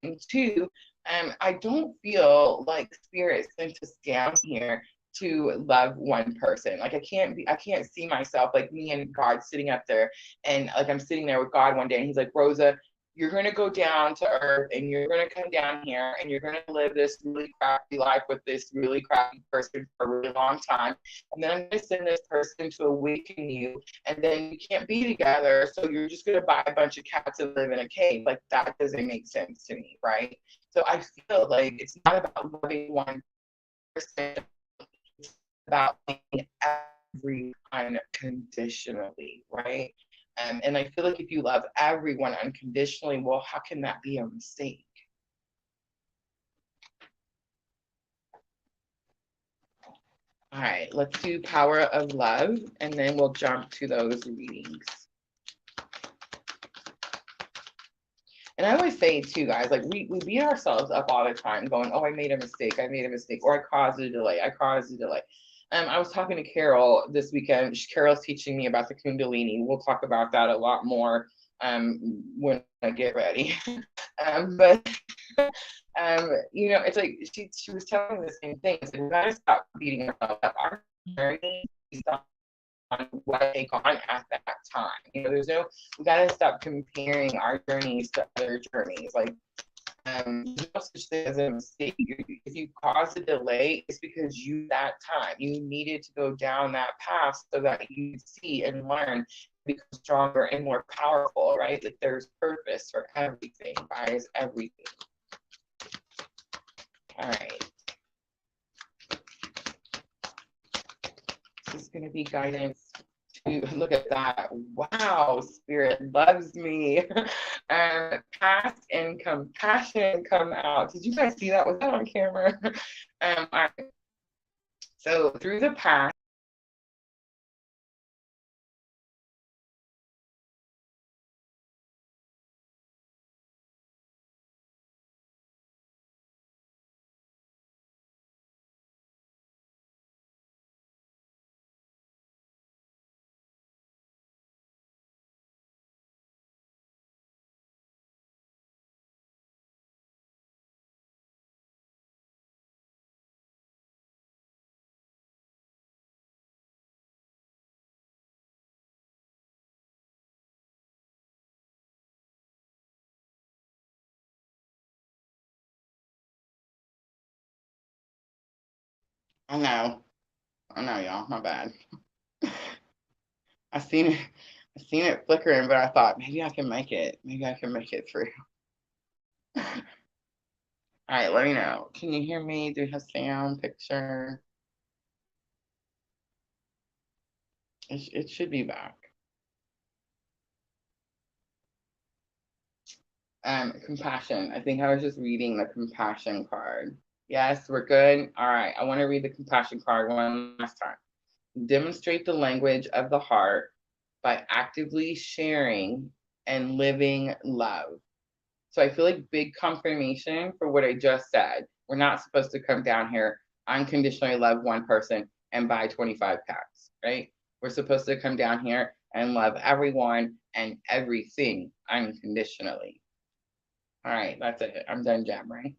And two, I don't feel like spirit sent us down here to love one person. Like I can't see myself like me and God sitting up there, and like I'm sitting there with God one day, and He's like, Rosa, you're going to go down to earth and you're going to come down here and you're going to live this really crappy life with this really crappy person for a really long time. And then I'm going to send this person to awaken you. And then you can't be together. So you're just going to buy a bunch of cats and live in a cave. Like that doesn't make sense to me, right? So I feel like it's not about loving one person. It's about loving everyone unconditionally, right? And I feel like if you love everyone unconditionally, well, how can that be a mistake? All right, let's do power of love, and then we'll jump to those readings. And I always say too, guys, like we beat ourselves up all the time going, oh, I made a mistake, or I caused a delay, I was talking to Carol this weekend. Carol's teaching me about the Kundalini. We'll talk about that a lot more when I get ready. But it's like she was telling me the same thing. So we gotta stop beating ourselves up. Our journey is on what I take on at that time. We gotta stop comparing our journeys to other journeys. Like there's no such thing as a mistake. If you cause a delay, it's because that time you needed to go down that path so that you see and learn, become stronger and more powerful, right? Like there's purpose for everything, guys, everything. All right. This is going to be guidance. Look at that. Wow, spirit loves me. Past and compassion come out. Did you guys see that? Was that on camera? All right. So through the past, I know, y'all, my bad. I seen it, flickering, but I thought maybe I can make it. Maybe I can make it through. All right, let me know. Can you hear me? Do you have sound, picture? It should be back. Compassion. I think I was just reading the compassion card. Yes, we're good. All right. I want to read the compassion card one last time. Demonstrate the language of the heart by actively sharing and living love. So I feel like big confirmation for what I just said. We're not supposed to come down here, unconditionally love one person and buy 25 packs, right? We're supposed to come down here and love everyone and everything unconditionally. All right, that's it. I'm done jabbering.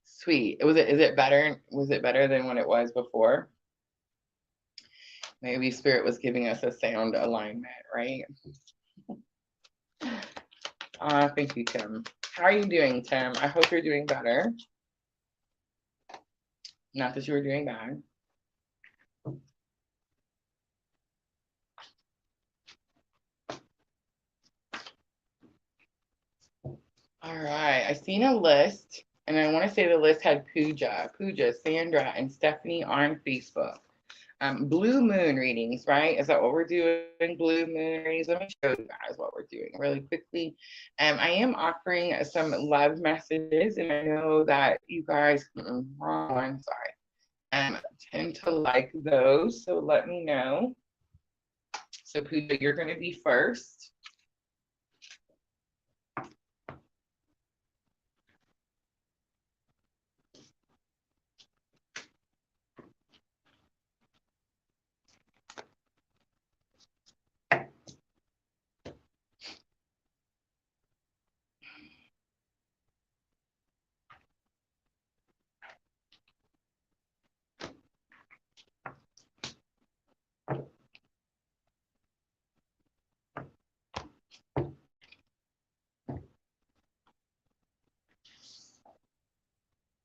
Sweet. Is it better? Was it better than what it was before? Maybe Spirit was giving us a sound alignment, right? Thank you, Tim. How are you doing, Tim? I hope you're doing better. Not that you were doing bad. All right, I seen a list, and I want to say the list had Pooja, Sandra, and Stephanie on Facebook. Blue moon readings, right? Is that what we're doing? Blue moon readings. Let me show you guys what we're doing really quickly. I am offering some love messages, and I know that you guys, wrong one, sorry, tend to like those. So let me know. So Pooja, you're going to be first.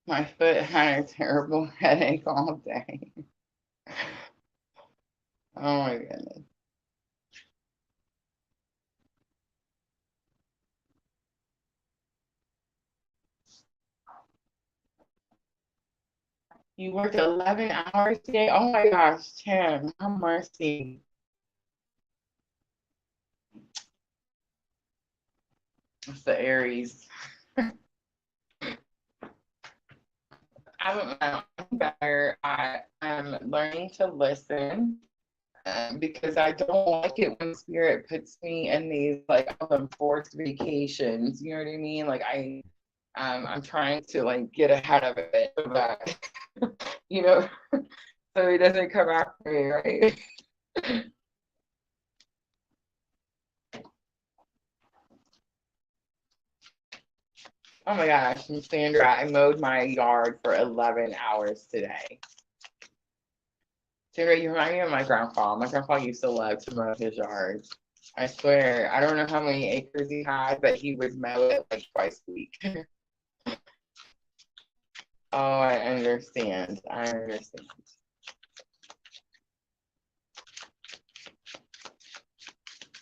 My foot had a terrible headache all day. Oh my goodness. You worked 11 hours today? Oh my gosh, Tim, have mercy. It's the Aries. I don't know. I'm better at learning to listen because I don't like it when Spirit puts me in these like forced vacations. You know what I mean? Like I'm trying to like get ahead of it so that you know, so it doesn't come after me, right? Oh my gosh, and Sandra, I mowed my yard for 11 hours today. Sandra, you remind me of my grandpa. My grandpa used to love to mow his yard. I swear, I don't know how many acres he had, but he would mow it like twice a week. Oh, I understand. I understand.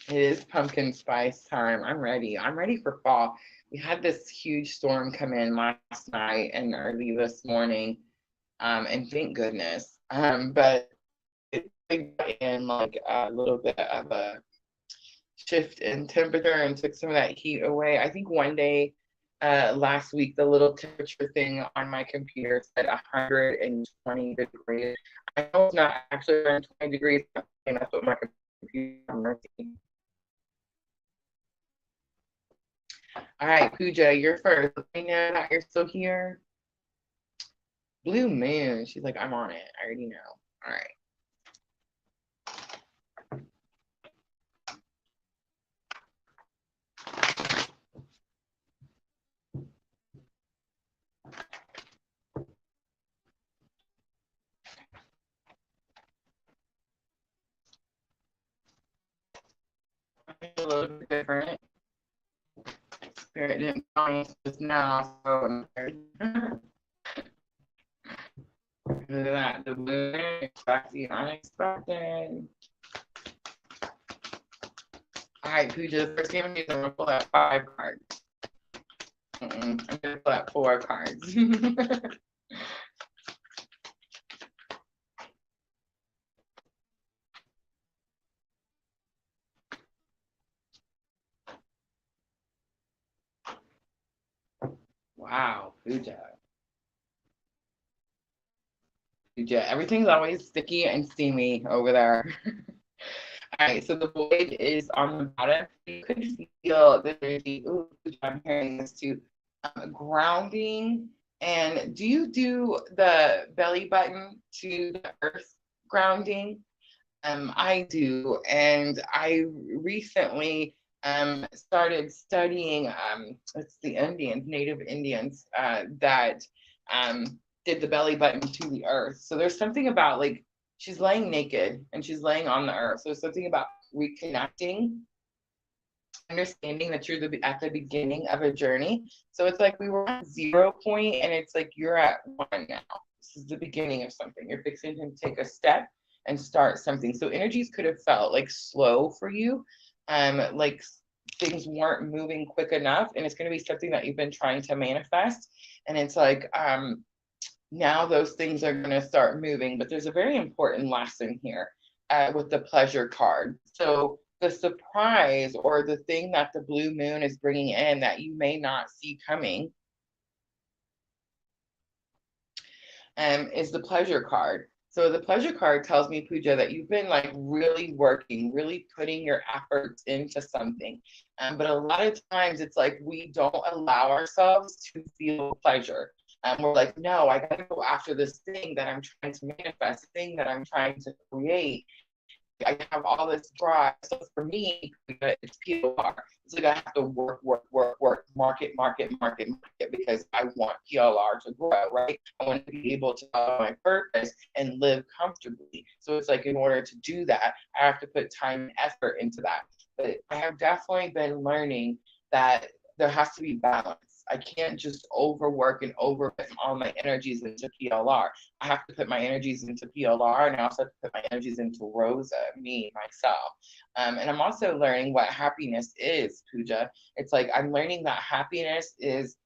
It is pumpkin spice time. I'm ready. I'm ready for fall. We had this huge storm come in last night and early this morning, and thank goodness. But it in like a little bit of a shift in temperature and took some of that heat away. I think one day last week, the little temperature thing on my computer said 120 degrees. I know it's not actually 120 degrees, and that's what my computer is. All right, Pooja, you're first. Let me know that you're still here. Blue moon. She's like, I'm on it. I already know. All right. A little bit different. Spirit didn't tell me just now, so that the moon expects the unexpected. All right, Pooja, the first thing I'm gonna pull out 5 cards. I'm gonna pull out 4 cards. Wow, puja. Puja. Everything's always sticky and steamy over there. All right, so the void is on the bottom. You could feel the energy. Ooh, I'm hearing this too. Grounding. And do you do the belly button to the earth grounding? I do. And I recently started studying, it's the Indians, Native Indians, that did the belly button to the earth. So there's something about like, she's laying naked and she's laying on the earth. So there's something about reconnecting, understanding that you're at the beginning of a journey. So it's like we were at 0 point and it's like you're at 1 now. This is the beginning of something. You're fixing to take a step and start something. So energies could have felt like slow for you, like things weren't moving quick enough, and it's going to be something that you've been trying to manifest. And it's like now those things are going to start moving. But there's a very important lesson here with the pleasure card. So the surprise or the thing that the blue moon is bringing in that you may not see coming is the pleasure card. So the pleasure card tells me, Pooja, that you've been like really working, really putting your efforts into something. But a lot of times it's like we don't allow ourselves to feel pleasure. We're like, no, I got to go after this thing that I'm trying to manifest, thing that I'm trying to create. I have all this drive. So for me, it's PLR. It's like I have to work, market, because I want PLR to grow, right? I want to be able to follow my purpose and live comfortably. So it's like in order to do that, I have to put time and effort into that. But I have definitely been learning that there has to be balance. I can't just overwork and overput all my energies into PLR. I have to put my energies into PLR, and I also have to put my energies into Rosa, me, myself. And I'm also learning what happiness is, Pooja. It's like I'm learning that happiness is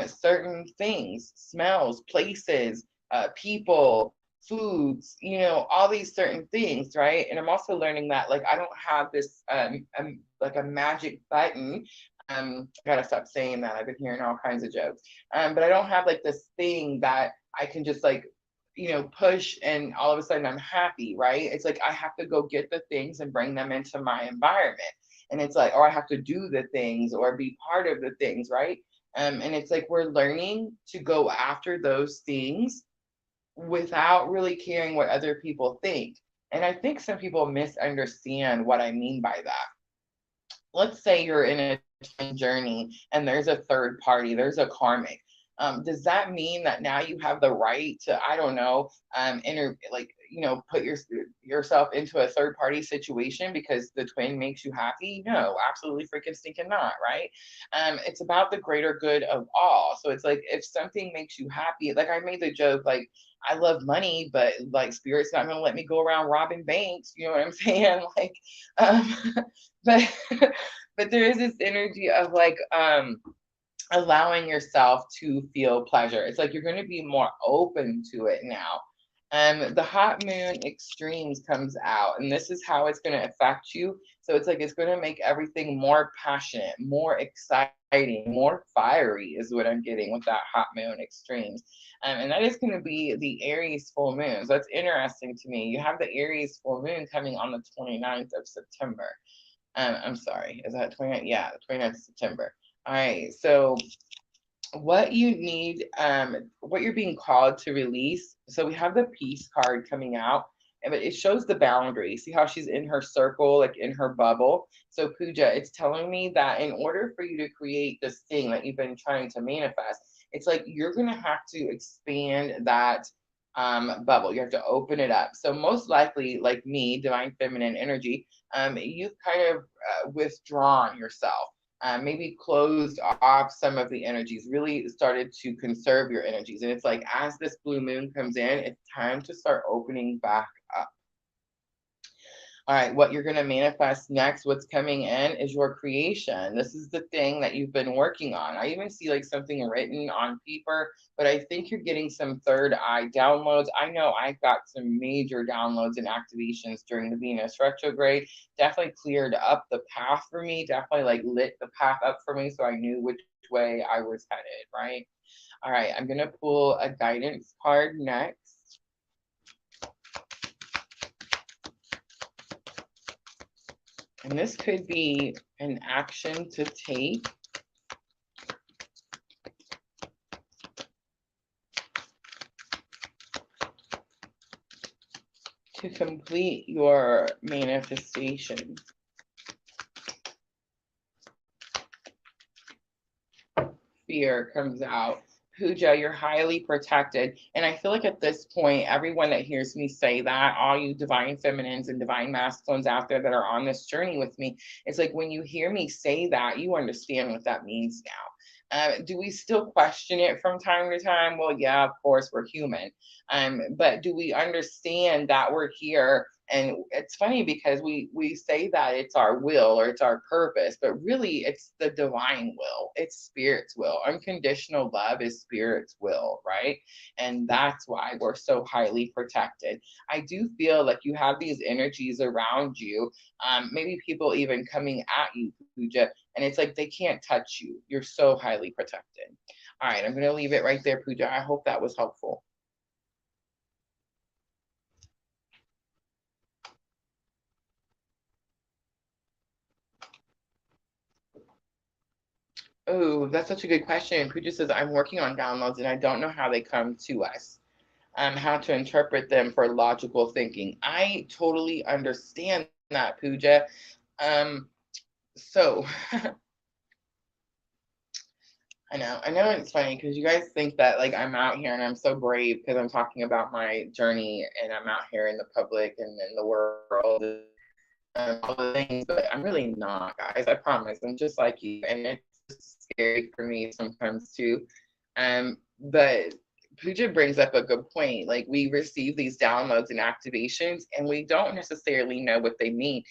certain things, smells, places, people, foods, all these certain things, right? And I'm also learning that like I don't have this like a magic button. I gotta stop saying that. I've been hearing all kinds of jokes. But I don't have like this thing that I can just like, push and all of a sudden I'm happy, right? It's like I have to go get the things and bring them into my environment. And it's like, or I have to do the things or be part of the things, right? And it's like we're learning to go after those things without really caring what other people think. And I think some people misunderstand what I mean by that. Let's say you're in a journey and there's a third party, there's a karmic. Does that mean that now you have the right to, I don't know, put yourself into a third party situation because the twin makes you happy? No, absolutely freaking stinking not, right? It's about the greater good of all. So it's like if something makes you happy, like I made the joke, like I love money, but like spirit's not gonna let me go around robbing banks. You know what I'm saying? Like, but but there is this energy of like allowing yourself to feel pleasure. It's like you're going to be more open to it now. The hot moon extremes comes out, and this is how it's going to affect you. So it's like it's going to make everything more passionate, more exciting, more fiery is what I'm getting with that hot moon extremes. And that is going to be the Aries full moon. So that's interesting to me. You have the Aries full moon coming on the 29th of September. I'm sorry, is that 29th? Yeah, the 29th of September. All right, so what you need, what you're being called to release. So we have the peace card coming out, but it shows the boundary. See how she's in her circle, like in her bubble. So Pooja, it's telling me that in order for you to create this thing that you've been trying to manifest, it's like you're gonna have to expand that bubble. You have to open it up. So most likely, like me, divine feminine energy, you've kind of withdrawn yourself, maybe closed off some of the energies, really started to conserve your energies. And it's like as this blue moon comes in, it's time to start opening back up. All right, what you're going to manifest next, what's coming in is your creation. This is the thing that you've been working on. I even see like something written on paper, but I think you're getting some third eye downloads. I know I got some major downloads and activations during the Venus retrograde. Definitely cleared up the path for me, definitely like lit the path up for me so I knew which way I was headed, right? All right, I'm going to pull a guidance card next. And this could be an action to take. To complete your manifestation. Fear comes out. Pooja, you're highly protected. And I feel like at this point, everyone that hears me say that, all you divine feminines and divine masculines out there that are on this journey with me, it's like when you hear me say that, you understand what that means now. Do we still question it from time to time? Well, yeah, of course, we're human. But do we understand that we're here? And it's funny because we say that it's our will or it's our purpose, but really it's the divine will. It's spirit's will. Unconditional love is spirit's will, right? And that's why we're so highly protected. I do feel like you have these energies around you, maybe people even coming at you, Pooja, and it's like they can't touch you. You're so highly protected. All right, I'm going to leave it right there, Pooja. I hope that was helpful. Oh, that's such a good question. Pooja says, I'm working on downloads and I don't know how they come to us, how to interpret them for logical thinking. I totally understand that, Pooja. So I know it's funny because you guys think that like I'm out here and I'm so brave because I'm talking about my journey and I'm out here in the public and in the world and all the things, but I'm really not, guys. I promise. I'm just like you, and it's just scary for me sometimes too. But Pooja brings up a good point. Like we receive these downloads and activations, and we don't necessarily know what they mean.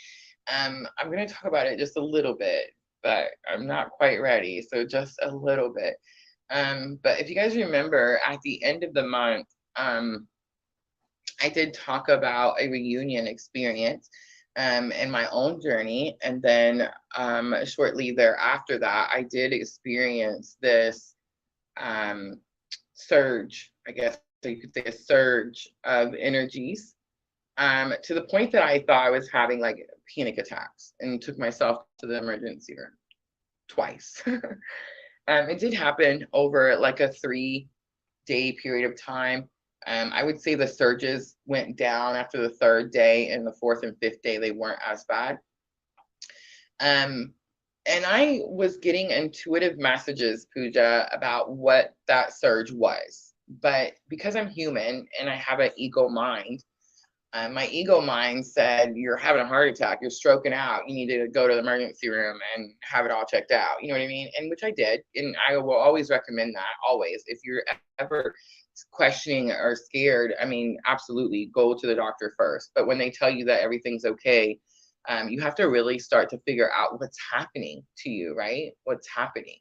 I'm going to talk about it just a little bit, but I'm not quite ready. So just a little bit. But if you guys remember, at the end of the month, I did talk about a reunion experience in my own journey. And then shortly thereafter that, I did experience this surge, I guess so you could say a surge of energies to the point that I thought I was having like panic attacks and took myself to the emergency room twice. It did happen over like a 3-day period of time. I would say the surges went down after the 3rd day, and the 4th and 5th day, they weren't as bad. And I was getting intuitive messages, Pooja, about what that surge was. But because I'm human and I have an ego mind, my ego mind said, you're having a heart attack, you're stroking out, you need to go to the emergency room and have it all checked out. You know what I mean? And which I did. And I will always recommend that, always. If you're ever questioning or scared, I mean, absolutely go to the doctor first. But when they tell you that everything's okay, you have to really start to figure out what's happening to you, right? What's happening.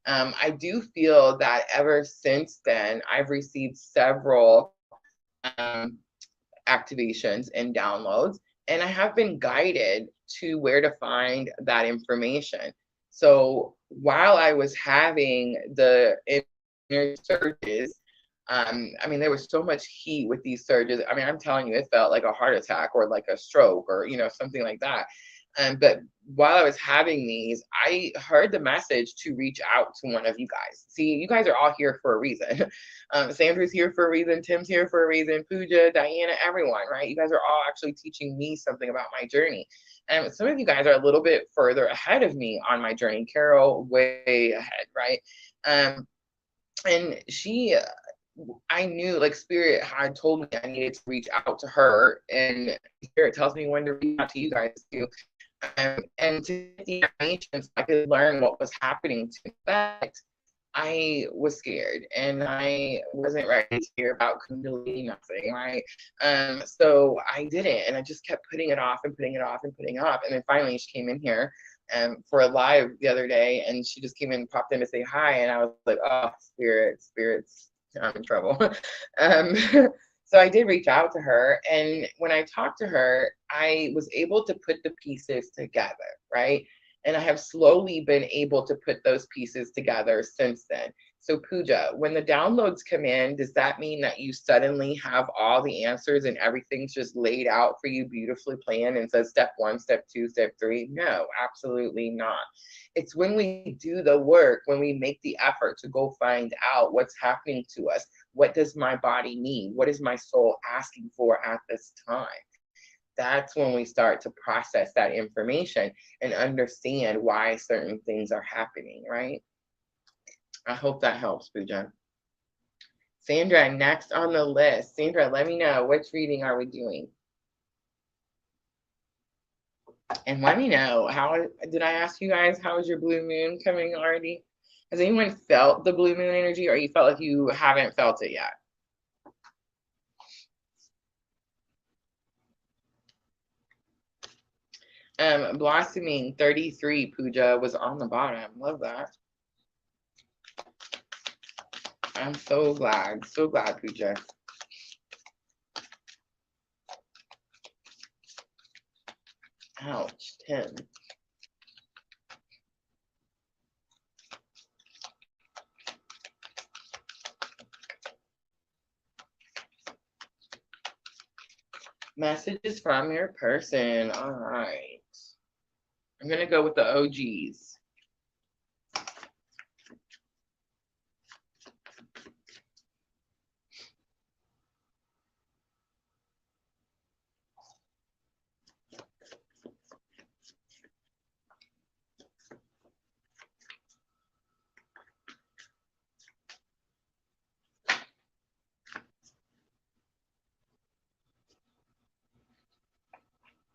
I do feel that ever since then, I've received several activations and downloads, and I have been guided to where to find that information. So while I was having the inner surges, I mean, there was so much heat with these surges. I mean, I'm telling you, it felt like a heart attack or like a stroke or, something like that. But while I was having these, I heard the message to reach out to one of you guys. See, you guys are all here for a reason. Sandra's here for a reason. Tim's here for a reason. Pooja, Diana, everyone, right? You guys are all actually teaching me something about my journey. And some of you guys are a little bit further ahead of me on my journey. Carol, way ahead, right? And she, I knew, like, Spirit had told me I needed to reach out to her, and Spirit tells me when to reach out to you guys too. And to get the information so I could learn what was happening to me. I was scared and I wasn't ready to hear about Kundalini, nothing, right? So I didn't, and I just kept putting it off and putting it off and putting it off. And then finally she came in here for a live the other day, and she just came in and popped in to say hi. And I was like, oh, spirits, I'm in trouble. um, so I did reach out to her. And when I talked to her, I was able to put the pieces together, right? And I have slowly been able to put those pieces together since then. So Pooja, when the downloads come in, does that mean that you suddenly have all the answers and everything's just laid out for you, beautifully planned, and says step 1, step 2, step 3? No, absolutely not. It's when we do the work, when we make the effort to go find out what's happening to us. What does my body need? What is my soul asking for at this time? That's when we start to process that information and understand why certain things are happening, right? I hope that helps, Pooja. Sandra, next on the list. Sandra, let me know, which reading are we doing? And let me know, how did I ask you guys, how is your blue moon coming already? Has anyone felt the blue moon energy, or you felt like you haven't felt it yet? Blossoming 33, Pooja, was on the bottom. Love that. I'm so glad, Pooja. Ouch, 10. Messages from your person. All right. I'm going to go with the OGs.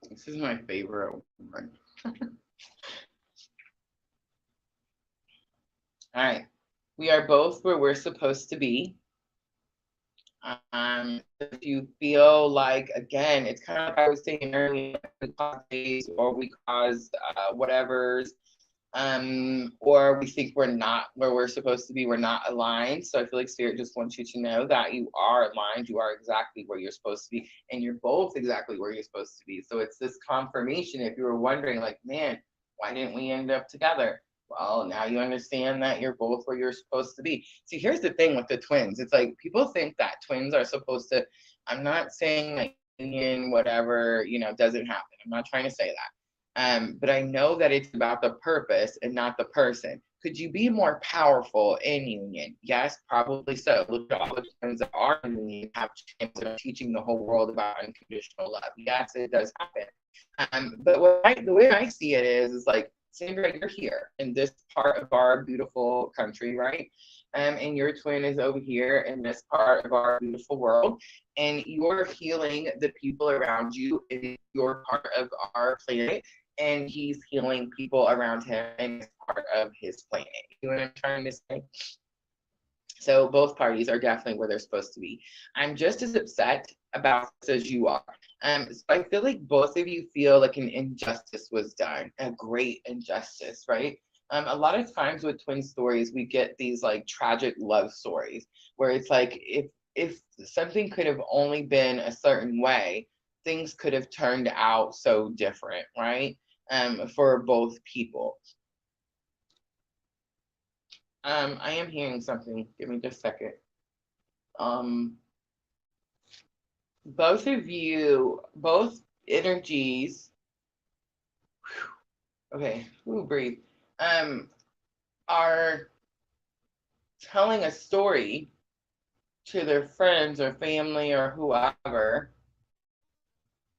This is my favorite one. All right. We are both where we're supposed to be. If you feel like, again, it's kind of like I was saying earlier, we cause days or we cause whatever's, or we think we're not where we're supposed to be, we're not aligned. So I feel like Spirit just wants you to know that you are aligned, you are exactly where you're supposed to be, and you're both exactly where you're supposed to be. So it's this confirmation. If you were wondering, like, man, why didn't we end up together? Well, now you understand that you're both where you're supposed to be. See, here's the thing with the twins. It's like people think that twins are supposed to, I'm not saying like union, whatever, doesn't happen. I'm not trying to say that. But I know that it's about the purpose and not the person. Could you be more powerful in union? Yes, probably so. Look at all the twins that are in union, have a chance of teaching the whole world about unconditional love. Yes, it does happen. But the way I see it is like, Sandra, you're here in this part of our beautiful country, right? And your twin is over here in this part of our beautiful world, and you're healing the people around you in your part of our planet, and he's healing people around him in part of his planet. You know what I'm trying to say? So both parties are definitely where they're supposed to be. I'm just as upset about this as you are. So I feel like both of you feel like an injustice was done, a great injustice, right? A lot of times with twin stories, we get these like tragic love stories where it's like if something could have only been a certain way, things could have turned out so different, right? For both people. I am hearing something. Give me just a second. Both of you, both energies, okay, ooh, breathe, are telling a story to their friends or family or whoever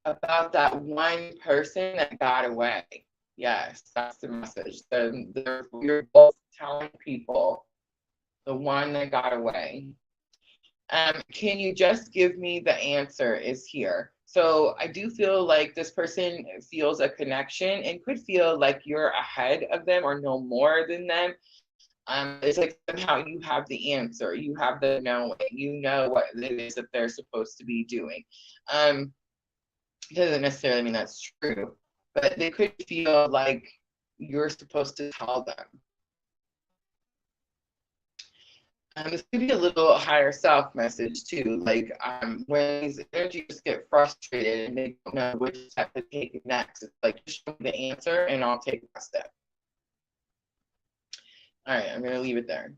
about that one person that got away. Yes, that's the message. You're both telling people the one that got away. Can you just give me the answer is here? So I do feel like this person feels a connection and could feel like you're ahead of them or know more than them. It's like somehow you have the answer, you have the knowing, you know what it is that they're supposed to be doing. It doesn't necessarily mean that's true, but they could feel like you're supposed to tell them. This could be a little higher self message too, like when these energies get frustrated and they don't know which step to take next. It's like, just show me the answer and I'll take that step. All right, I'm going to leave it there.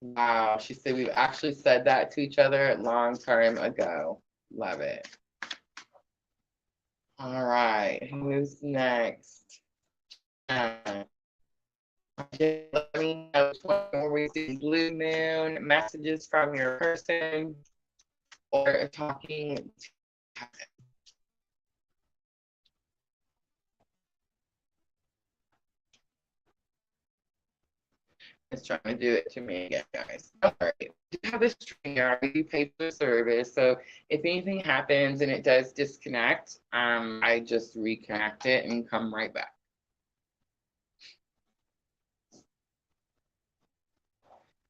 Wow, she said we've actually said that to each other a long time ago. Love it. All right, who's next? Let me know when we see blue moon, messages from your person, or talking. It's trying to do it to me again, guys. All right. You have this trainer, you pay for the service. So if anything happens and it does disconnect, I just reconnect it and come right back.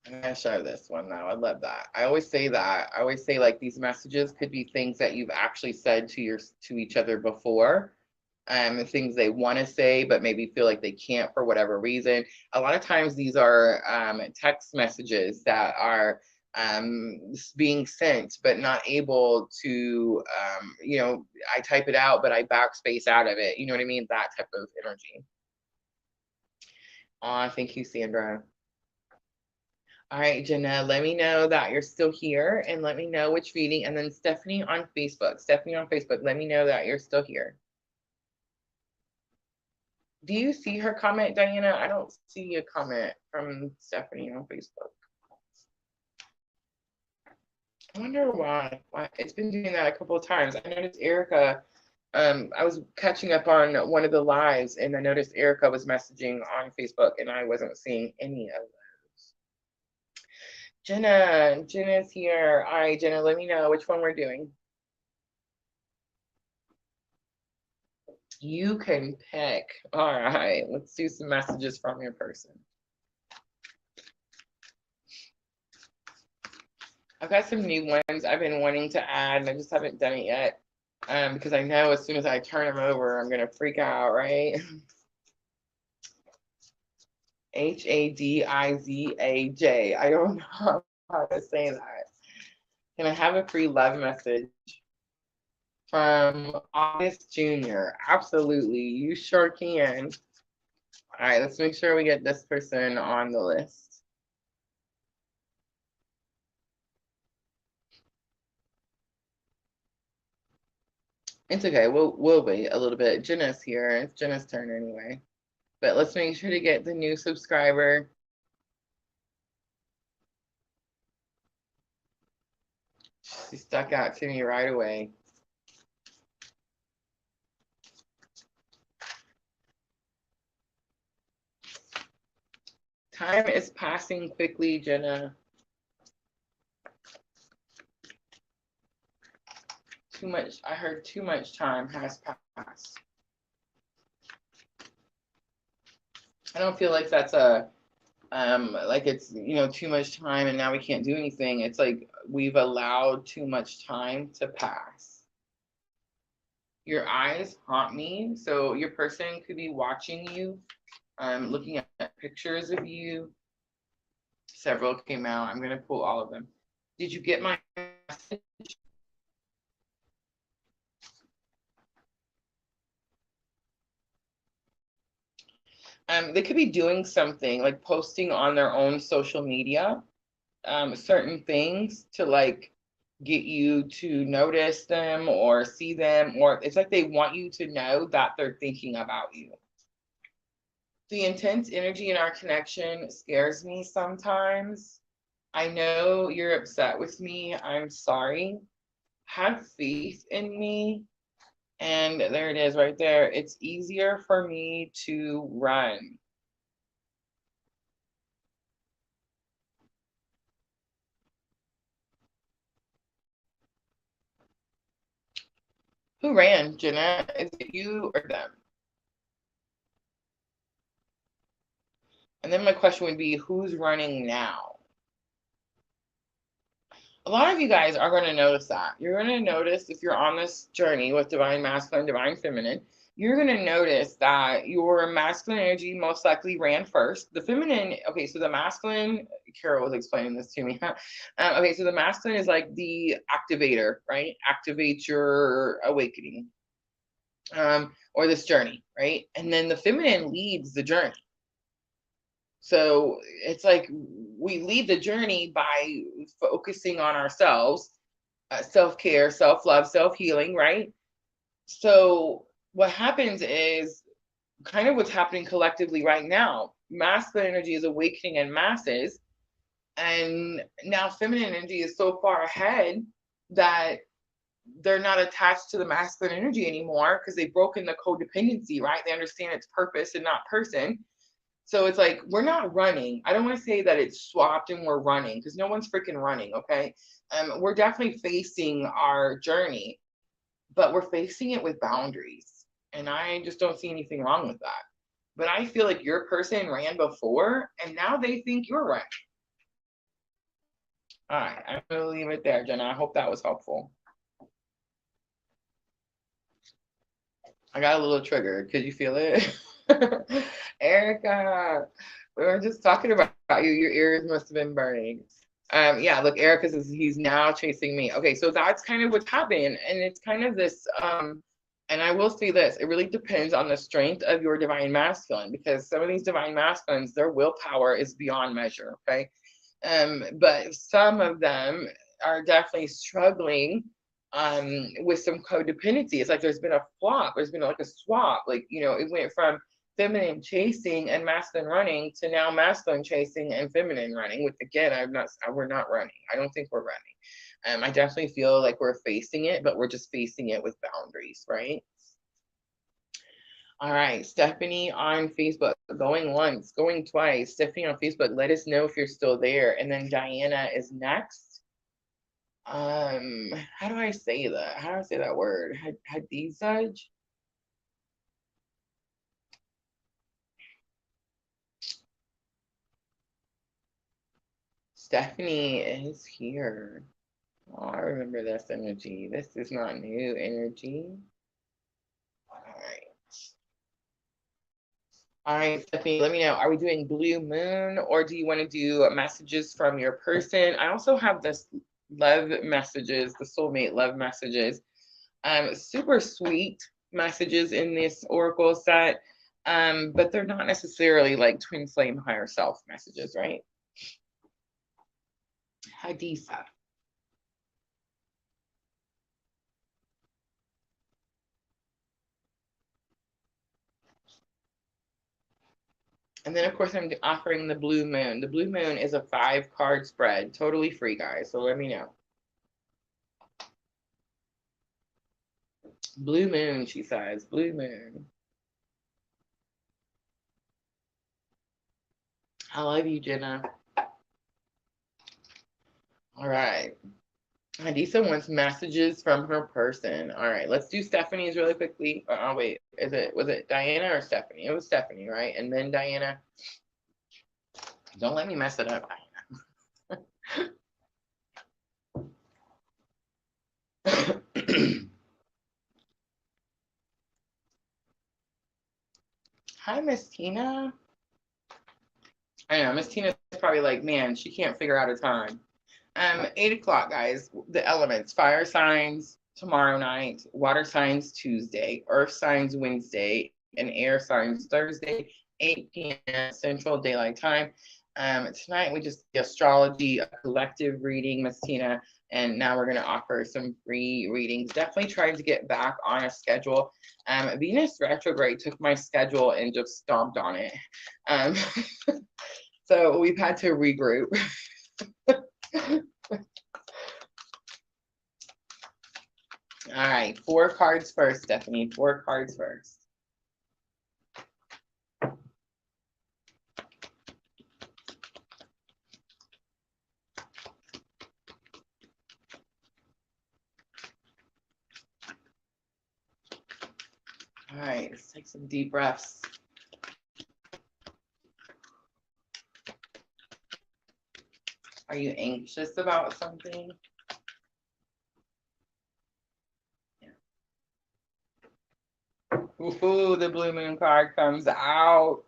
I'm gonna show this one now. I love that. I always say that. I always say like these messages could be things that you've actually said to each other before. Things they want to say, but maybe feel like they can't for whatever reason. A lot of times these are text messages that are being sent, but not able to, I type it out, but I backspace out of it. You know what I mean? That type of energy. Thank you, Sandra. All right, Jenna, let me know that you're still here and let me know which reading. And then Stephanie on Facebook. Stephanie on Facebook, let me know that you're still here. Do you see her comment, Diana? I don't see a comment from Stephanie on Facebook. I wonder why. It's been doing that a couple of times. I noticed Erica, I was catching up on one of the lives and I noticed Erica was messaging on Facebook and I wasn't seeing any of those. Jenna's here. All right, Jenna, let me know which one we're doing. You can pick. All right, let's do some messages from your person. I've got some new ones I've been wanting to add, and I just haven't done it yet because I know as soon as I turn them over, I'm going to freak out, right? Hadizaj. I don't know how to say that. Can I have a free love message from August Jr.? Absolutely. You sure can. All right, let's make sure we get this person on the list. It's okay. We'll wait a little bit. Jenna's here. It's Jenna's turn anyway. But let's make sure to get the new subscriber. She stuck out to me right away. Time is passing quickly, Jenna. Too much. I heard too much time has passed. I don't feel like that's a like it's too much time and now we can't do anything. It's like we've allowed too much time to pass. Your eyes haunt me. So your person could be watching you, looking at pictures of you. Several came out. I'm gonna pull all of them. Did you get my message? They could be doing something like posting on their own social media, certain things to like get you to notice them or see them, or it's like they want you to know that they're thinking about you. The intense energy in our connection scares me sometimes. I know you're upset with me. I'm sorry. Have faith in me. And there it is right there. It's easier for me to run. Who ran, Jeanette? Is it you or them? And then my question would be, who's running now? A lot of you guys are going to notice that. You're going to notice if you're on this journey with divine masculine, divine feminine, you're going to notice that your masculine energy most likely ran first. The feminine, okay, so the masculine, Carol was explaining this to me. Okay, so the masculine is like the activator, right? Activate your awakening, or this journey, right? And then the feminine leads the journey. So it's like we lead the journey by focusing on ourselves, self-care, self-love, self-healing, right? So what happens is kind of what's happening collectively right now. Masculine energy is awakening in masses, and now feminine energy is so far ahead that they're not attached to the masculine energy anymore because they've broken the codependency, right? They understand it's purpose and not person. So it's like we're not running. I don't want to say that it's swapped and we're running because no one's freaking running, okay? We're definitely facing our journey, but we're facing it with boundaries. And I just don't see anything wrong with that. But I feel like your person ran before and now they think you're running. All right, I'm going to leave it there, Jenna. I hope that was helpful. I got a little triggered. Could you feel it? Erica, we were just talking about you. Your ears must have been burning. Yeah, look, Erica says he's now chasing me. Okay, so that's kind of what's happening. And it's kind of this, and I will say this, it really depends on the strength of your divine masculine, because some of these divine masculines, their willpower is beyond measure, okay? But some of them are definitely struggling with some codependency. It's like there's been a flop, there's been like a swap. Like, you know, it went from feminine chasing and masculine running to now masculine chasing and feminine running, which again, we're not running. I don't think we're running. I definitely feel like we're facing it, but we're just facing it with boundaries, right? All right, Stephanie on Facebook, going once, going twice. Stephanie on Facebook, let us know if you're still there. And then Diana is next. How do I say that? How do I say that word? Hadizaj? Stephanie is here. Oh, I remember this energy. This is not new energy. All right. All right, Stephanie, let me know. Are we doing blue moon or do you want to do messages from your person? I also have this love messages, the soulmate love messages. Super sweet messages in this oracle set, but they're not necessarily like twin flame higher self messages, right? Hadisa. And then, of course, I'm offering the blue moon. The blue moon is a 5-card spread, totally free, guys. So let me know. Blue moon, she says. Blue moon. I love you, Jenna. All right. Adisa wants messages from her person. All right, let's do Stephanie's really quickly. Oh, wait, was it Diana or Stephanie? It was Stephanie, right? And then Diana. Don't let me mess it up, Diana. Hi, Miss Tina. I know, Miss Tina's probably like, man, she can't figure out a time. 8 o'clock, guys. The elements: fire signs tomorrow night, water signs Tuesday, earth signs Wednesday, and air signs Thursday, 8 p.m. Central Daylight Time. Tonight we just did astrology, a collective reading, Miss Tina, and now we're going to offer some free readings. Definitely trying to get back on a schedule. Venus retrograde took my schedule and just stomped on it. So we've had to regroup. All right, 4 cards first, Stephanie. 4 cards first. All right, let's take some deep breaths. Are you anxious about something? Ooh, the blue moon card comes out.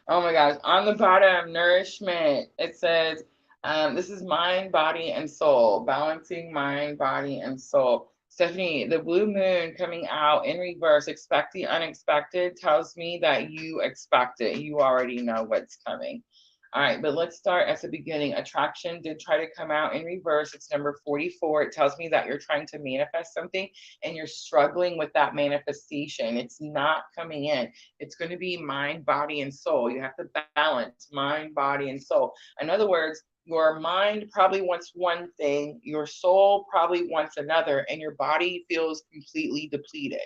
Oh my gosh. On the bottom, nourishment. It says, this is mind, body, and soul. Balancing mind, body, and soul. Stephanie, the blue moon coming out in reverse, expect the unexpected, tells me that you expect it. You already know what's coming. All right, but let's start at the beginning. Attraction did try to come out in reverse. It's number 44. It tells me that you're trying to manifest something and you're struggling with that manifestation. It's not coming in. It's going to be mind, body, and soul. You have to balance mind, body, and soul. In other words, your mind probably wants one thing, your soul probably wants another, and your body feels completely depleted.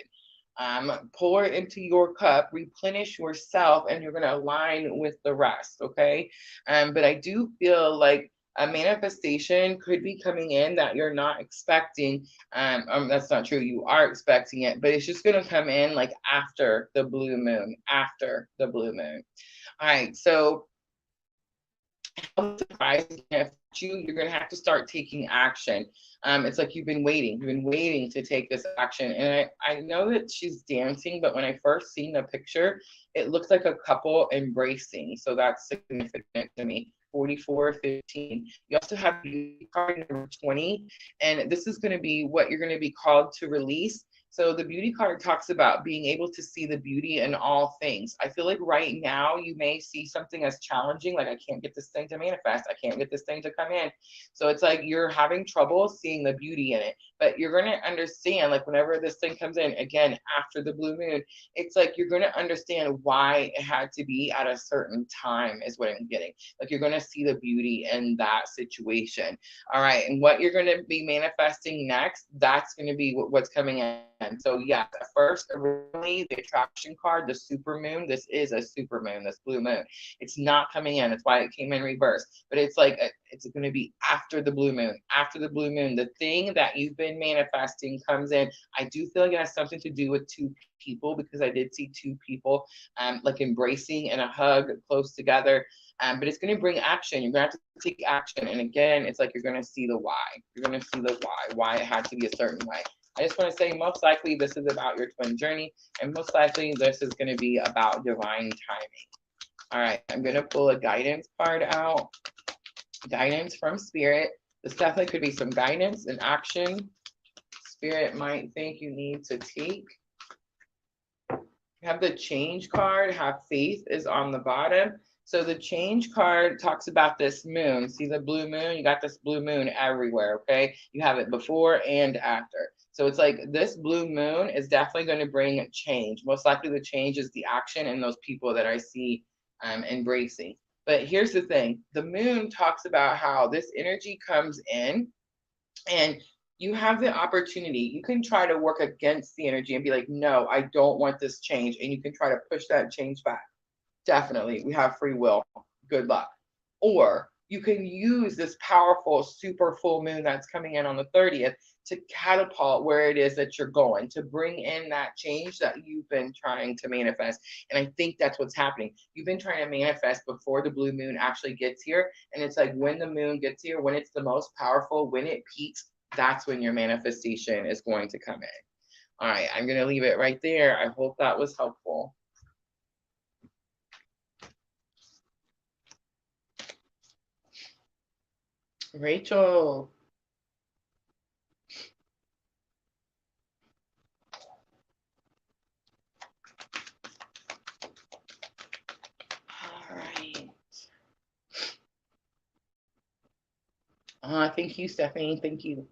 Pour it into your cup, replenish yourself, and you're going to align with the rest. Okay. But I do feel like a manifestation could be coming in that you're not expecting. That's not true. You are expecting it, but it's just going to come in like after the blue moon, after the blue moon. All right. So how surprising if you're going to have to start taking action. It's like you've been waiting to take this action. And I know that she's dancing, but when I first seen the picture, it looks like a couple embracing. So that's significant to me. 44, 15. You also have card number 20, and this is going to be what you're going to be called to release. So the beauty card talks about being able to see the beauty in all things. I feel like right now you may see something as challenging, like I can't get this thing to manifest. I can't get this thing to come in. So it's like you're having trouble seeing the beauty in it, but you're going to understand, like whenever this thing comes in, again, after the blue moon, it's like you're going to understand why it had to be at a certain time is what I'm getting. Like you're going to see the beauty in that situation. All right. And what you're going to be manifesting next, that's going to be what's coming in. So yes, at first, originally the attraction card, the super moon, this is a super moon, this blue moon. It's not coming in. That's why it came in reverse. But it's like, it's going to be after the blue moon. After the blue moon, the thing that you've been manifesting comes in. I do feel like it has something to do with two people, because I did see two people like embracing in a hug close together. But it's going to bring action. You're going to have to take action. And again, it's like you're going to see the why. You're going to see the why it had to be a certain way. I just want to say, most likely this is about your twin journey, and most likely this is going to be about divine timing. All right, I'm going to pull a guidance card out. Guidance from Spirit. This definitely could be some guidance and action Spirit might think you need to take. You have the change card. Have faith is on the bottom. So the change card talks about this moon. See the blue moon? You got this blue moon everywhere, okay? You have it before and after. So it's like this blue moon is definitely going to bring change. Most likely the change is the action and those people that I see embracing. But here's the thing. The moon talks about how this energy comes in and you have the opportunity. You can try to work against the energy and be like, no, I don't want this change. And you can try to push that change back. Definitely, we have free will. Good luck. Or you can use this powerful super full moon that's coming in on the 30th to catapult where it is that you're going, to bring in that change that you've been trying to manifest. And I think that's what's happening. You've been trying to manifest before the blue moon actually gets here. And it's like when the moon gets here, when it's the most powerful, when it peaks, that's when your manifestation is going to come in. All right, I'm going to leave it right there. I hope that was helpful. Rachel. All right. Thank you, Stephanie. Thank you.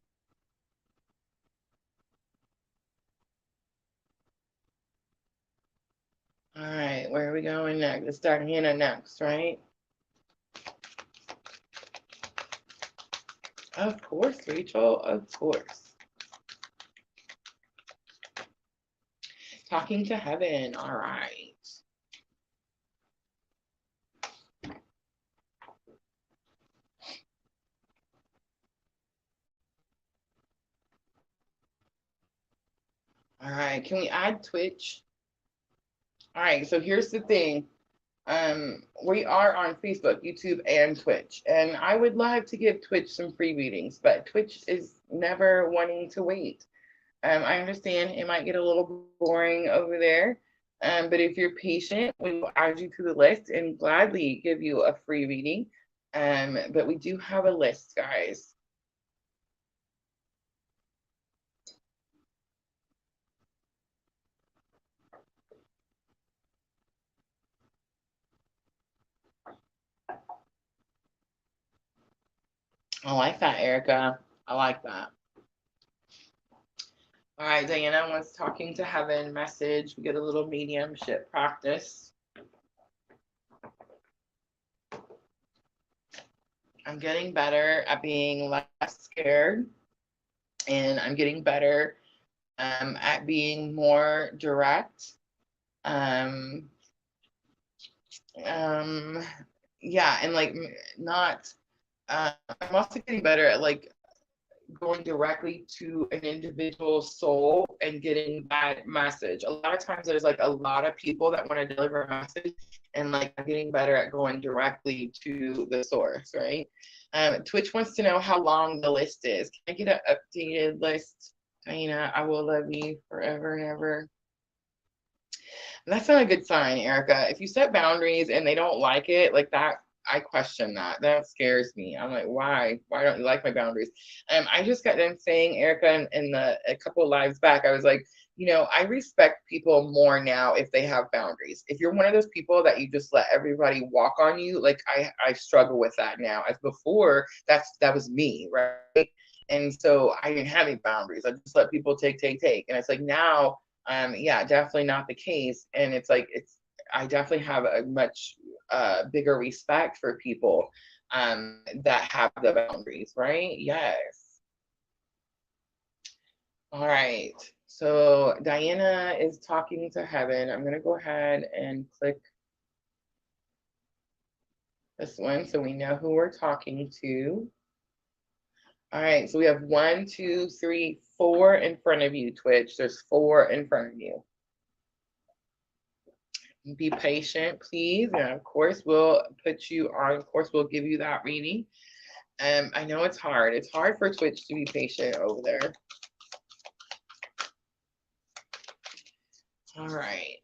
All right, where are we going next? Let's start Hannah next, right? Of course, Rachel, of course. Talking to heaven, all right. All right, can we add Twitch? All right, so here's the thing. We are on Facebook, YouTube, and Twitch. And I would love to give Twitch some free readings, but Twitch is never wanting to wait. I understand it might get a little boring over there, but if you're patient, we will add you to the list and gladly give you a free reading. But we do have a list, guys. I like that, Erica. I like that. All right, Diana wants talking to heaven message. We get a little mediumship practice. I'm getting better at being less scared, and I'm getting better at being more direct. Um, yeah, and like not. I'm also getting better at like going directly to an individual soul and getting that message. A lot of times there's like a lot of people that want to deliver a message, and like I'm getting better at going directly to the source, right? Twitch wants to know how long the list is. Can I get an updated list? Diana, I will love you forever and ever. And that's not a good sign, Erica. If you set boundaries and they don't like it, like that, I question that. That scares me. I'm like, why? Why don't you like my boundaries? I just got done saying, Erica, in a couple of lives back, I was like, I respect people more now if they have boundaries. If you're one of those people that you just let everybody walk on you, like I struggle with that now. As before, that was me, right? And so I didn't have any boundaries. I just let people take. And it's like now, yeah, definitely not the case. And it's like I definitely have a much bigger respect for people that have the boundaries, right? Yes. All right. So Diana is talking to heaven. I'm going to go ahead and click this one so we know who we're talking to. All right. So we have 1, 2, 3, 4 in front of you, Twitch. There's 4 in front of you. Be patient, please. And of course, we'll put you on. Of course, we'll give you that reading. I know it's hard. It's hard for Twitch to be patient over there. All right.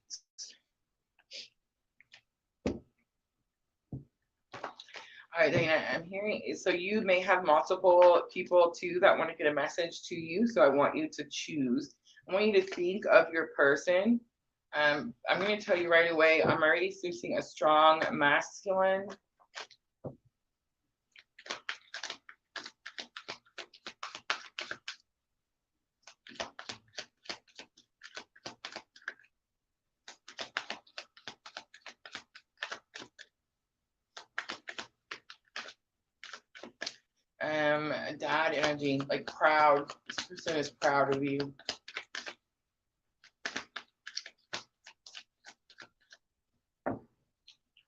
All right, Dana, I'm hearing, so you may have multiple people too that want to get a message to you. So I want you to choose. I want you to think of your person. I'm going to tell you right away, I'm already sensing a strong masculine. Dad energy, like proud. This person is proud of you.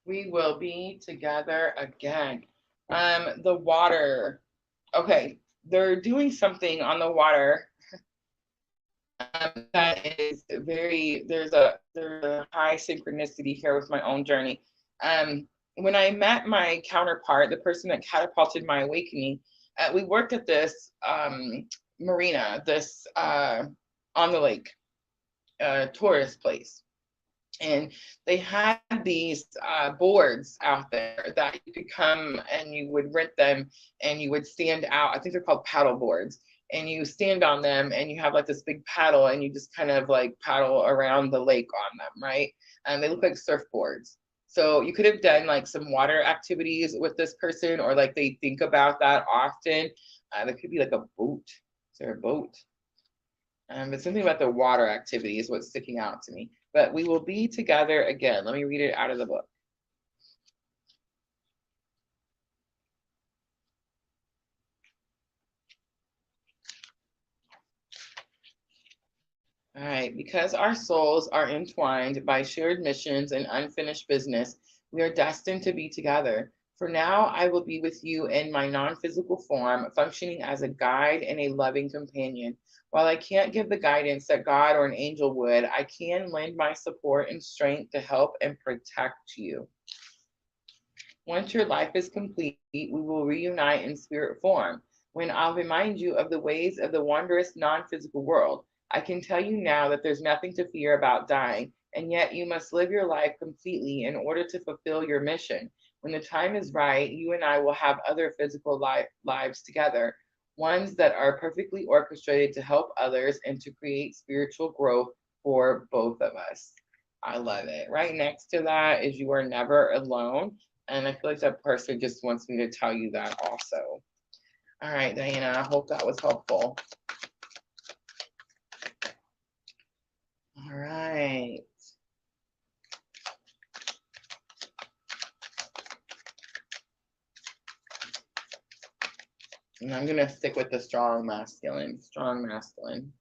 We will be together again. The water. Okay, they're doing something on the water that is there's a high synchronicity here with my own journey. When I met my counterpart, the person that catapulted my awakening, we worked at this marina, this on the lake, tourist place. And they had these boards out there that you could come and you would rent them and you would stand out. I think they're called paddle boards. And you stand on them and you have like this big paddle and you just kind of like paddle around the lake on them, right? And they look like surfboards. So you could have done like some water activities with this person, or like they think about that often. There could be like a boat. Is there a boat? But something about the water activity is what's sticking out to me. But we will be together again. Let me read it out of the book. All right, because our souls are entwined by shared missions and unfinished business, we are destined to be together. For now, I will be with you in my non-physical form, functioning as a guide and a loving companion. While I can't give the guidance that God or an angel would, I can lend my support and strength to help and protect you. Once your life is complete, we will reunite in spirit form, when I'll remind you of the ways of the wondrous non-physical world. I can tell you now that there's nothing to fear about dying, and yet you must live your life completely in order to fulfill your mission. When the time is right, you and I will have other physical lives together, ones that are perfectly orchestrated to help others and to create spiritual growth for both of us. I love it. Right next to that is you are never alone. And I feel like that person just wants me to tell you that also. All right, Diana, I hope that was helpful. All right. And I'm going to stick with the strong masculine. Strong masculine.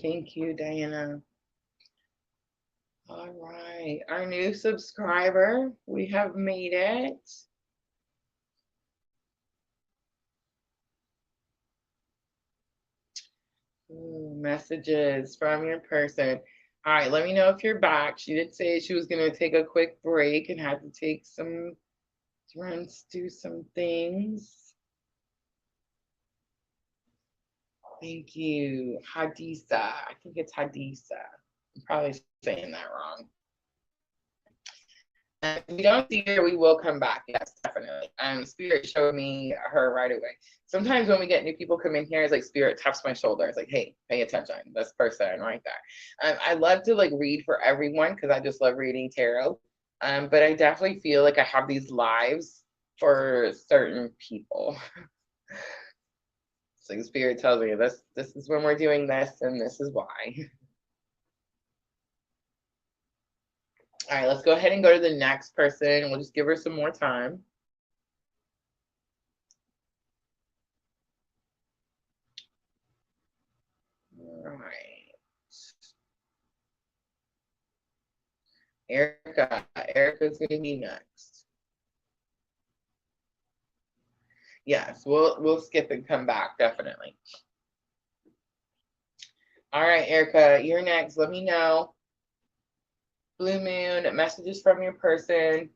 Thank you, Diana. All right, our new subscriber, we have made it. Ooh, messages from your person. All right, let me know if you're back. She did say she was going to take a quick break and had to take some runs, do some things. Thank you, Hadisa. I think it's Hadisa. I'm probably saying that wrong. If we don't see her, we will come back. Yes, definitely. Spirit showed me her right away. Sometimes when we get new people come in here, it's like Spirit taps my shoulder. It's like, hey, pay attention. This person right there. I love to like read for everyone because I just love reading tarot. But I definitely feel like I have these lives for certain people. So the Spirit tells me this is when we're doing this, and this is why. All right, let's go ahead and go to the next person. We'll just give her some more time. All right. Erica. Erica's going to be next. Yes, we'll skip and come back, definitely. All right, Erica, you're next. Let me know. Blue moon, messages from your person.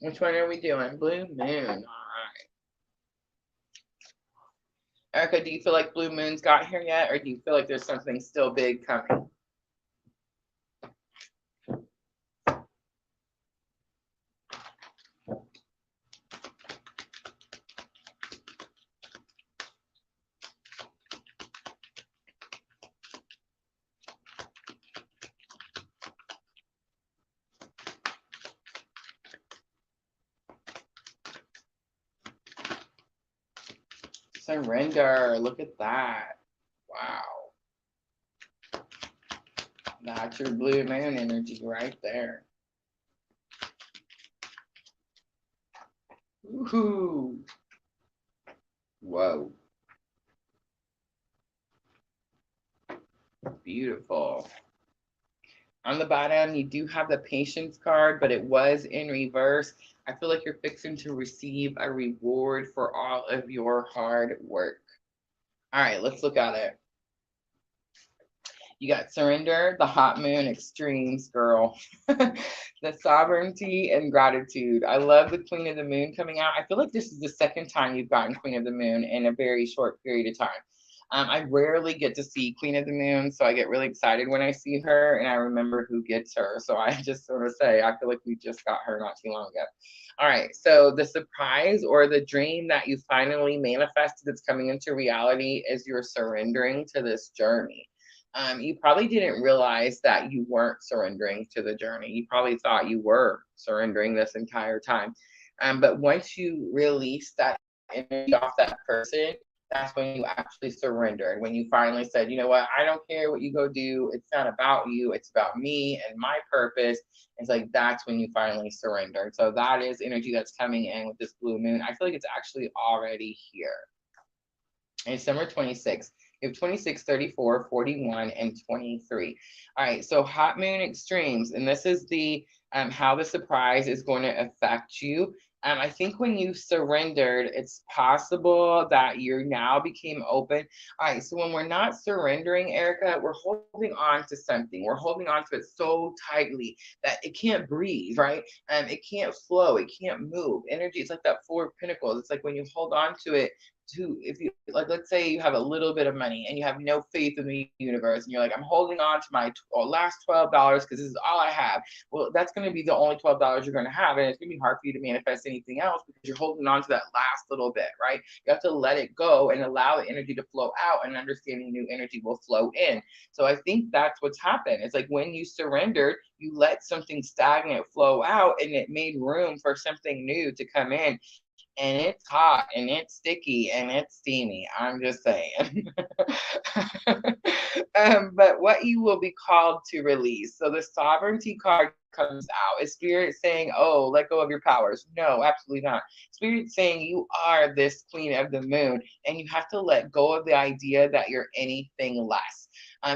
Which one are we doing? Blue moon. All right. Erica, do you feel like blue moon's got here yet, or do you feel like there's something still big coming? Surrender. Look at that. Wow. That's your blue moon energy right there. Ooh. Whoa. Beautiful. On the bottom, you do have the patience card, but it was in reverse. I feel like you're fixing to receive a reward for all of your hard work. All right, let's look at it. You got surrender, the hot moon, extremes, girl. The sovereignty and gratitude. I love the Queen of the Moon coming out. I feel like this is the second time you've gotten Queen of the Moon in a very short period of time. I rarely get to see Queen of the Moon, so I get really excited when I see her, and I remember who gets her. So I just sort of say, I feel like we just got her not too long ago. All right, so the surprise or the dream that you finally manifested that's coming into reality is you're surrendering to this journey. You probably didn't realize that you weren't surrendering to the journey. You probably thought you were surrendering this entire time. But once you release that energy off that person, That's when you actually surrendered, when you finally said, you know what, I don't care what you go do. It's not about you. It's about me and my purpose. It's like, that's when you finally surrendered. So that is energy that's coming in with this blue moon. I feel like it's actually already here. And December 26th. You have 26, 34, 41, and 23. All right, so hot moon extremes. And this is the how the surprise is going to affect you. I think when you surrendered, it's possible that you now became open. All right, so when we're not surrendering, Erica, we're holding on to something. We're holding on to it so tightly that it can't breathe, right? It can't flow. It can't move. Energy, it's like that Four of Pentacles. It's like when you hold on to it, if you like, let's say you have a little bit of money and you have no faith in the universe and you're like, I'm holding on to my last $12 because this is all I have. Well, that's going to be the only $12 you're going to have, and it's going to be hard for you to manifest anything else because you're holding on to that last little bit, right? You have to let it go and allow the energy to flow out, and understanding new energy will flow in. So I think that's what's happened. It's like when you surrendered, you let something stagnant flow out, and it made room for something new to come in. And it's hot and it's sticky and it's steamy. I'm just saying. But what you will be called to release. So the sovereignty card comes out. Is Spirit saying, oh, let go of your powers? No, absolutely not. Spirit saying you are this queen of the moon, and you have to let go of the idea that you're anything less.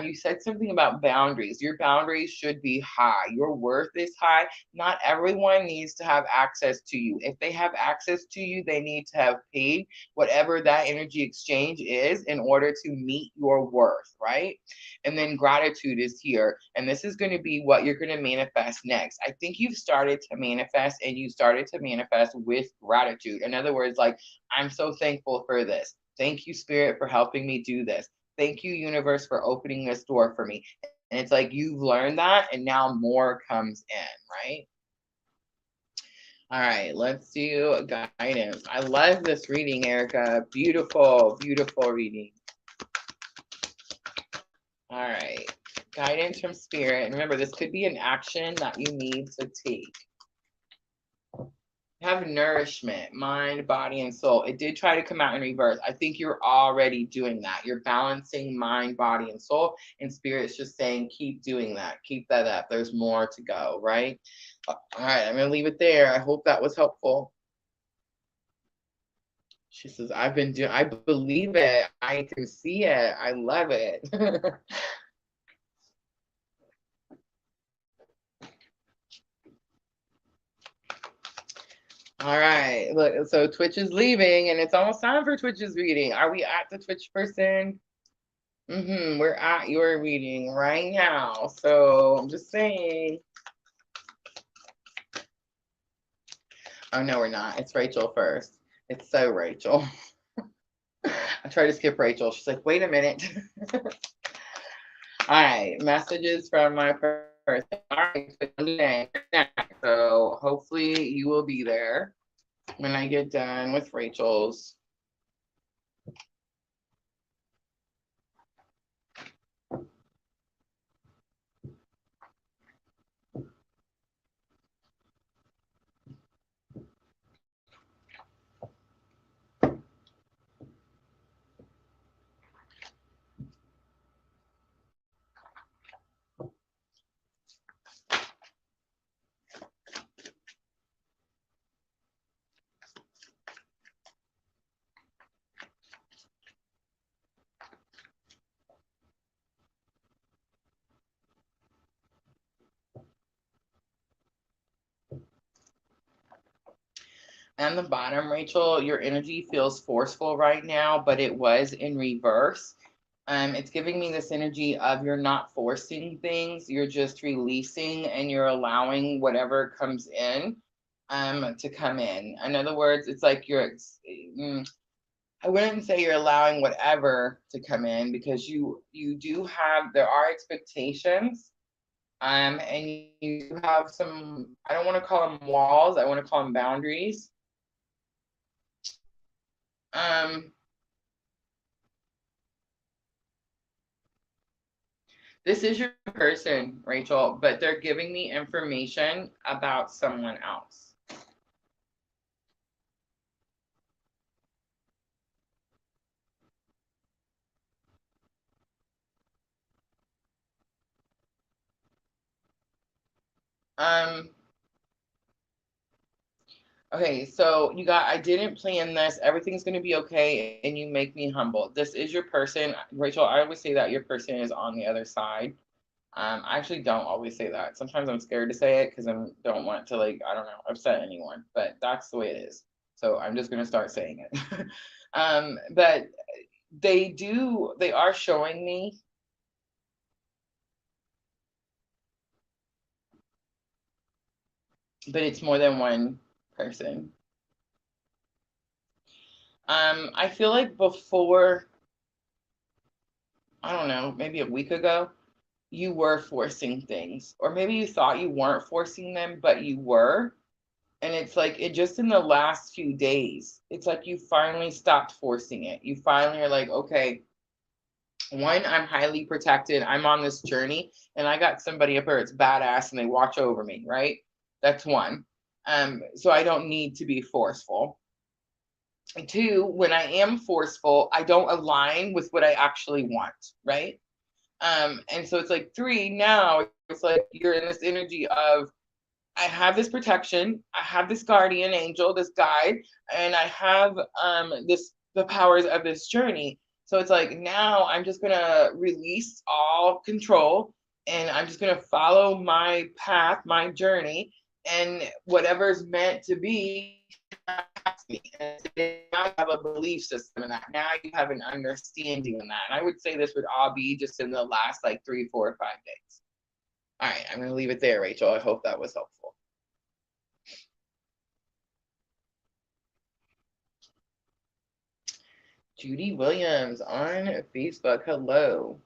You said something about boundaries. Your boundaries should be high. Your worth is high. Not everyone needs to have access to you. If they have access to you, they need to have paid whatever that energy exchange is in order to meet your worth, right? And then gratitude is here. And this is going to be what you're going to manifest next. I think you've started to manifest, and you started to manifest with gratitude. In other words, like, I'm so thankful for this. Thank you, Spirit, for helping me do this. Thank you, universe, for opening this door for me. And it's like you've learned that, and now more comes in, right? All right, let's do guidance. I love this reading, Erica. Beautiful, beautiful reading. All right, guidance from Spirit. And remember, this could be an action that you need to take. Have nourishment, mind, body, and soul. It did try to come out in reverse. I think you're already doing that. You're balancing mind, body, and soul. And Spirit's just saying, keep doing that. Keep that up. There's more to go, right? All right, I'm going to leave it there. I hope that was helpful. She says, I believe it. I can see it. I love it. All right, look, so Twitch is leaving, and it's almost time for Twitch's reading. Are we at the Twitch person? We're at your reading right now. So I'm just saying. Oh, no, we're not. It's Rachel first. It's so Rachel. I tried to skip Rachel. She's like, wait a minute. All right, messages from my person. All right, so hopefully you will be there when I get done with Rachel's. And the bottom, Rachel, your energy feels forceful right now, but it was in reverse. It's giving me this energy of you're not forcing things, you're just releasing, and you're allowing whatever comes in to come in. In other words, it's like I wouldn't say you're allowing whatever to come in, because you do have, there are expectations, and you do have some, I don't want to call them walls, I want to call them boundaries. This is your person, Rachel, but they're giving me information about someone else. Okay, so I didn't plan this. Everything's going to be okay, and you make me humble. This is your person. Rachel, I always say that your person is on the other side. I actually don't always say that. Sometimes I'm scared to say it because I don't want to, like, I don't know, upset anyone, but that's the way it is. So I'm just going to start saying it. But they are showing me, but it's more than one person. I feel like before, I don't know, maybe a week ago, you were forcing things, or maybe you thought you weren't forcing them, but you were. And it's like, it just in the last few days, it's like you finally stopped forcing it. You finally are like, okay, one, I'm highly protected. I'm on this journey, and I got somebody up here that's badass and they watch over me, right? That's one. So I don't need to be forceful. Two, when I am forceful, I don't align with what I actually want, right? And so it's like three, now it's like you're in this energy of, I have this protection, I have this guardian angel, this guide, and I have the powers of this journey. So it's like, now I'm just gonna release all control, and I'm just gonna follow my path, my journey, and whatever's meant to be. And now you have a belief system in that. Now you have an understanding in that. And I would say this would all be just in the last like 3, 4, 5 days. All right, I'm going to leave it there, Rachel. I hope that was helpful. Judy Williams on Facebook. Hello.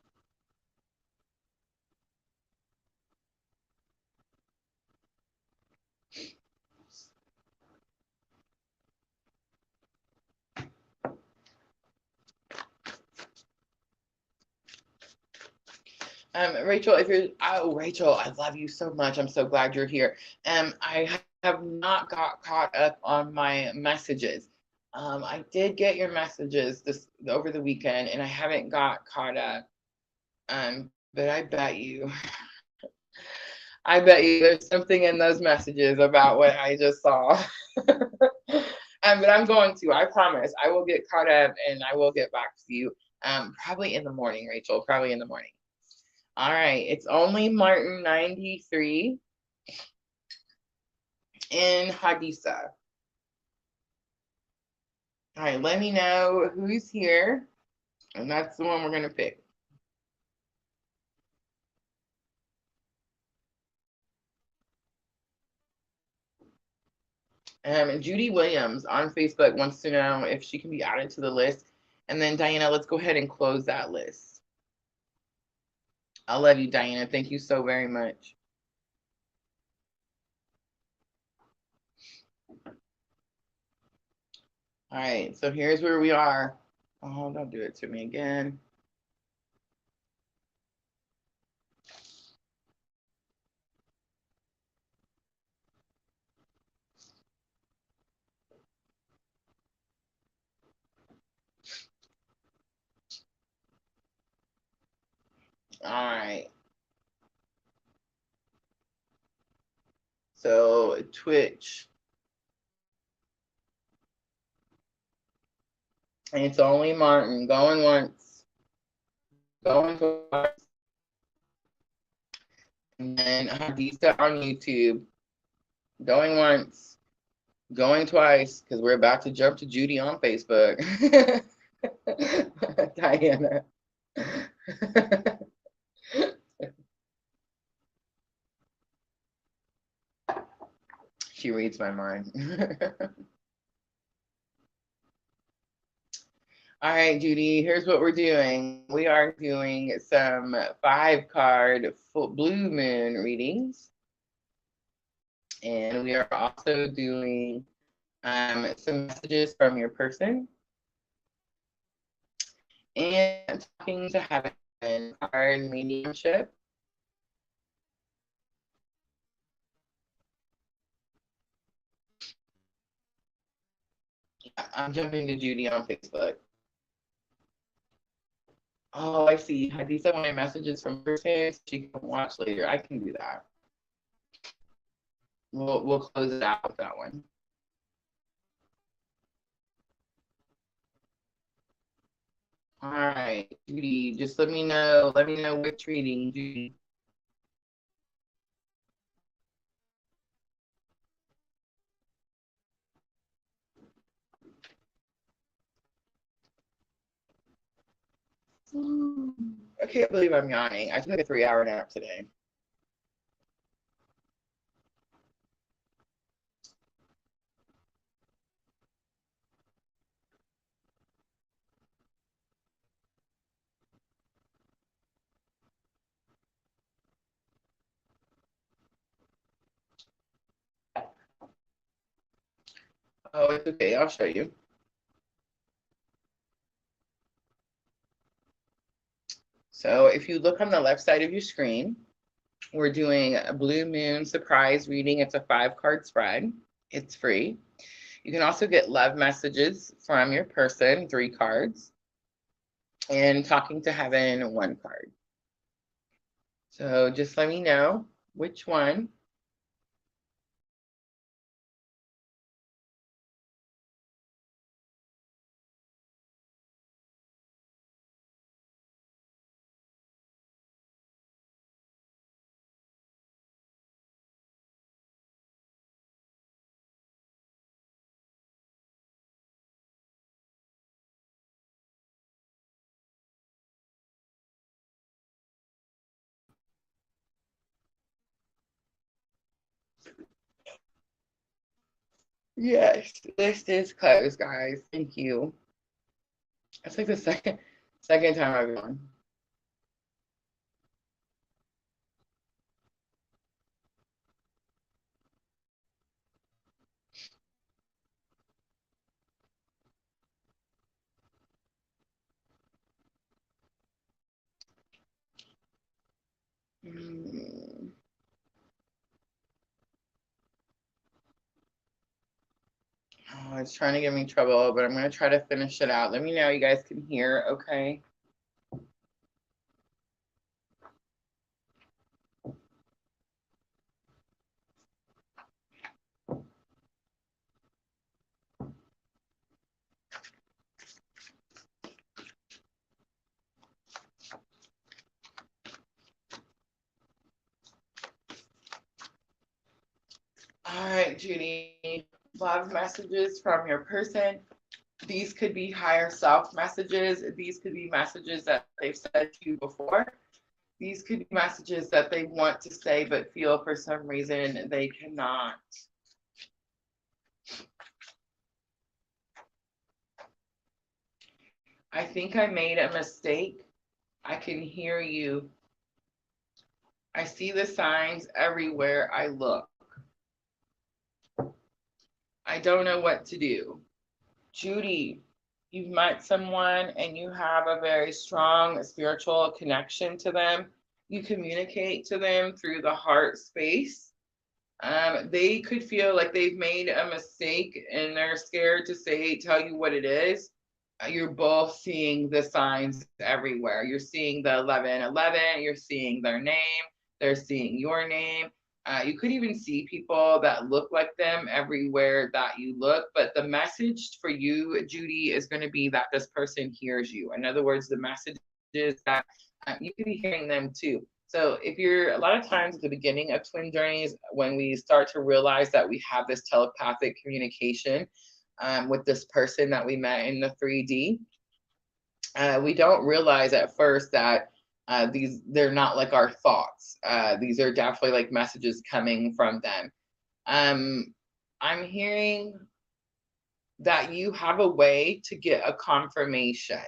Rachel, Rachel, I love you so much. I'm so glad you're here. I have not got caught up on my messages. I did get your messages over the weekend, and I haven't got caught up. But I bet you there's something in those messages about what I just saw. But I'm going to, I promise, I will get caught up and I will get back to you. Probably in the morning, Rachel, probably in the morning. All right, it's only Martin 93 in Hadisa. All right, let me know who's here, and that's the one we're gonna pick. Judy Williams on Facebook wants to know if she can be added to the list. And then Diana, let's go ahead and close that list. I love you, Diana. Thank you so very much. All right, so here's where we are. Oh, don't do it to me again. All right. So Twitch. And it's only Martin going once, going twice. And then Hadisa on YouTube, going once, going twice, because we're about to jump to Judy on Facebook. Diana. She reads my mind. All right, Judy, here's what we're doing. We are doing some 5-card blue moon readings. And we are also doing some messages from your person. And talking to heaven, card mediumship. I'm jumping to Judy on Facebook. Oh, I see. Hadisa wanted messages from her parents. She can watch later. I can do that. we'll close it out with that one. All right, Judy, just let me know which reading, Judy. I can't believe I'm yawning. I took a 3-hour nap today. Oh, it's okay. I'll show you. So if you look on the left side of your screen, we're doing a Blue Moon surprise reading. It's a 5-card spread. It's free. You can also get love messages from your person, 3 cards, and Talking to Heaven, 1 card. So just let me know which one. Yes, list is closed, guys. Thank you. It's like the second time I've gone. Oh, it's trying to give me trouble, but I'm going to try to finish it out. Let me know you guys can hear, okay? All right, Judy, love messages from your person. These could be higher self messages. These could be messages that they've said to you before. These could be messages that they want to say but feel for some reason they cannot. I think I made a mistake. I can hear you. I see the signs everywhere I look. I don't know what to do. Judy, you've met someone and you have a very strong spiritual connection to them. You communicate to them through the heart space. They could feel like they've made a mistake and they're scared to tell you what it is. You're both seeing the signs everywhere. You're seeing the 1111, you're seeing their name, they're seeing your name. You could even see people that look like them everywhere that you look. But the message for you, Judy, is going to be that this person hears you. In other words, the message is that you could be hearing them too. So if you're a lot of times at the beginning of twin journeys, when we start to realize that we have this telepathic communication with this person that we met in the 3D, we don't realize at first that they're not like our thoughts. These are definitely like messages coming from them. I'm hearing that you have a way to get a confirmation.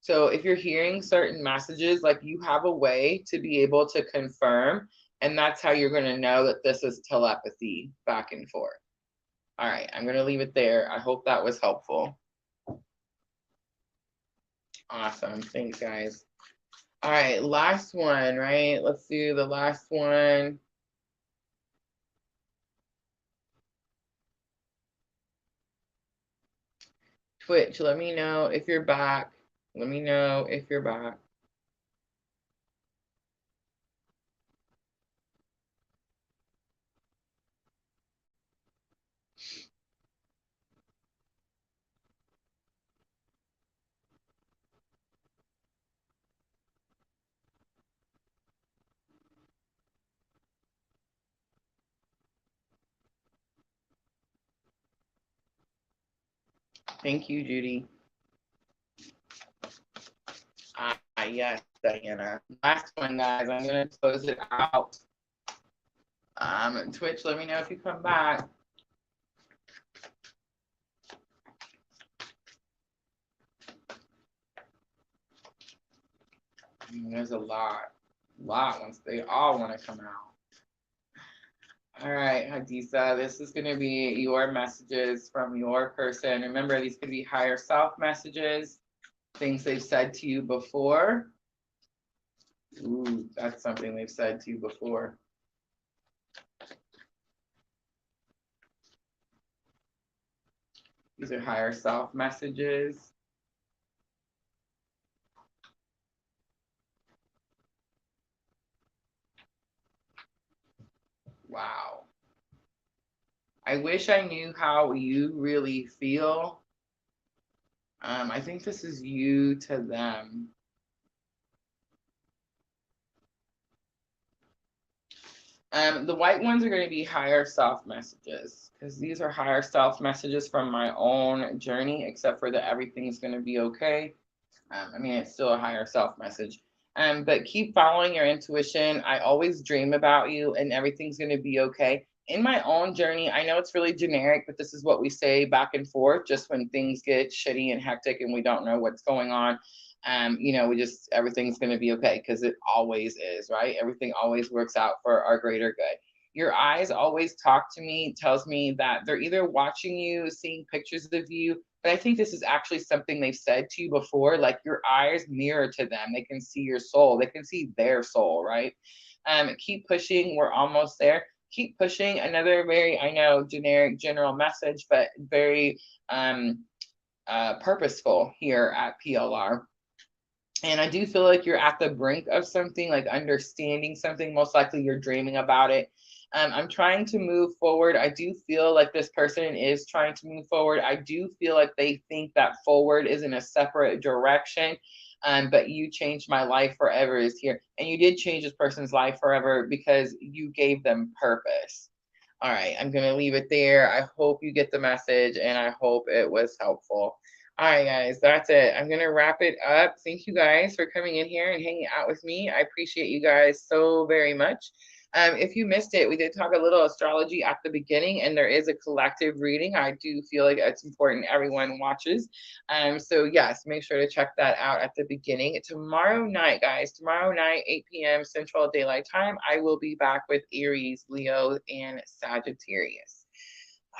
So if you're hearing certain messages, like you have a way to be able to confirm, and that's how you're going to know that this is telepathy back and forth. All right, I'm going to leave it there. I hope that was helpful. Awesome. Thanks, guys. All right, last one, right? Let's do the last one. Twitch, let me know if you're back. Let me know if you're back. Thank you, Judy. Yes, Diana. Last one, guys. I'm gonna close it out. Twitch, let me know if you come back. There's a lot once they all want to come out. All right, Hadisa, this is going to be your messages from your person. Remember, these could be higher self messages, things they've said to you before. Ooh, that's something they've said to you before. These are higher self messages. Wow. I wish I knew how you really feel. I think this is you to them. The white ones are going to be higher self messages, because these are higher self messages from my own journey, except for that everything's going to be okay. I mean, it's still a higher self message. But keep following your intuition. I always dream about you and everything's going to be okay. In my own journey, I know it's really generic, but this is what we say back and forth just when things get shitty and hectic and we don't know what's going on. We just, everything's going to be okay, because it always is, right? Everything always works out for our greater good. Your eyes always talk to me, tells me that they're either watching you, seeing pictures of you, but I think this is actually something they've said to you before, like your eyes mirror to them. They can see your soul. They can see their soul, right? Keep pushing. We're almost there. Keep pushing. Another very, I know, generic, general message, but very purposeful here at PLR. And I do feel like you're at the brink of something, like understanding something. Most likely you're dreaming about it. I'm trying to move forward. I do feel like this person is trying to move forward. I do feel like they think that forward is in a separate direction. But you changed my life forever is here. And you did change this person's life forever because you gave them purpose. All right, I'm going to leave it there. I hope you get the message and I hope it was helpful. All right, guys, that's it. I'm going to wrap it up. Thank you guys for coming in here and hanging out with me. I appreciate you guys so very much. If you missed it, we did talk a little astrology at the beginning, and there is a collective reading. I do feel like it's important everyone watches. So yes, make sure to check that out at the beginning. Tomorrow night, guys, 8 p.m. Central Daylight Time, I will be back with Aries, Leo, and Sagittarius.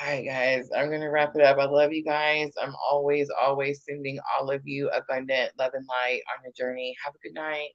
All right, guys, I'm going to wrap it up. I love you guys. I'm always sending all of you abundant love and light on your journey. Have a good night.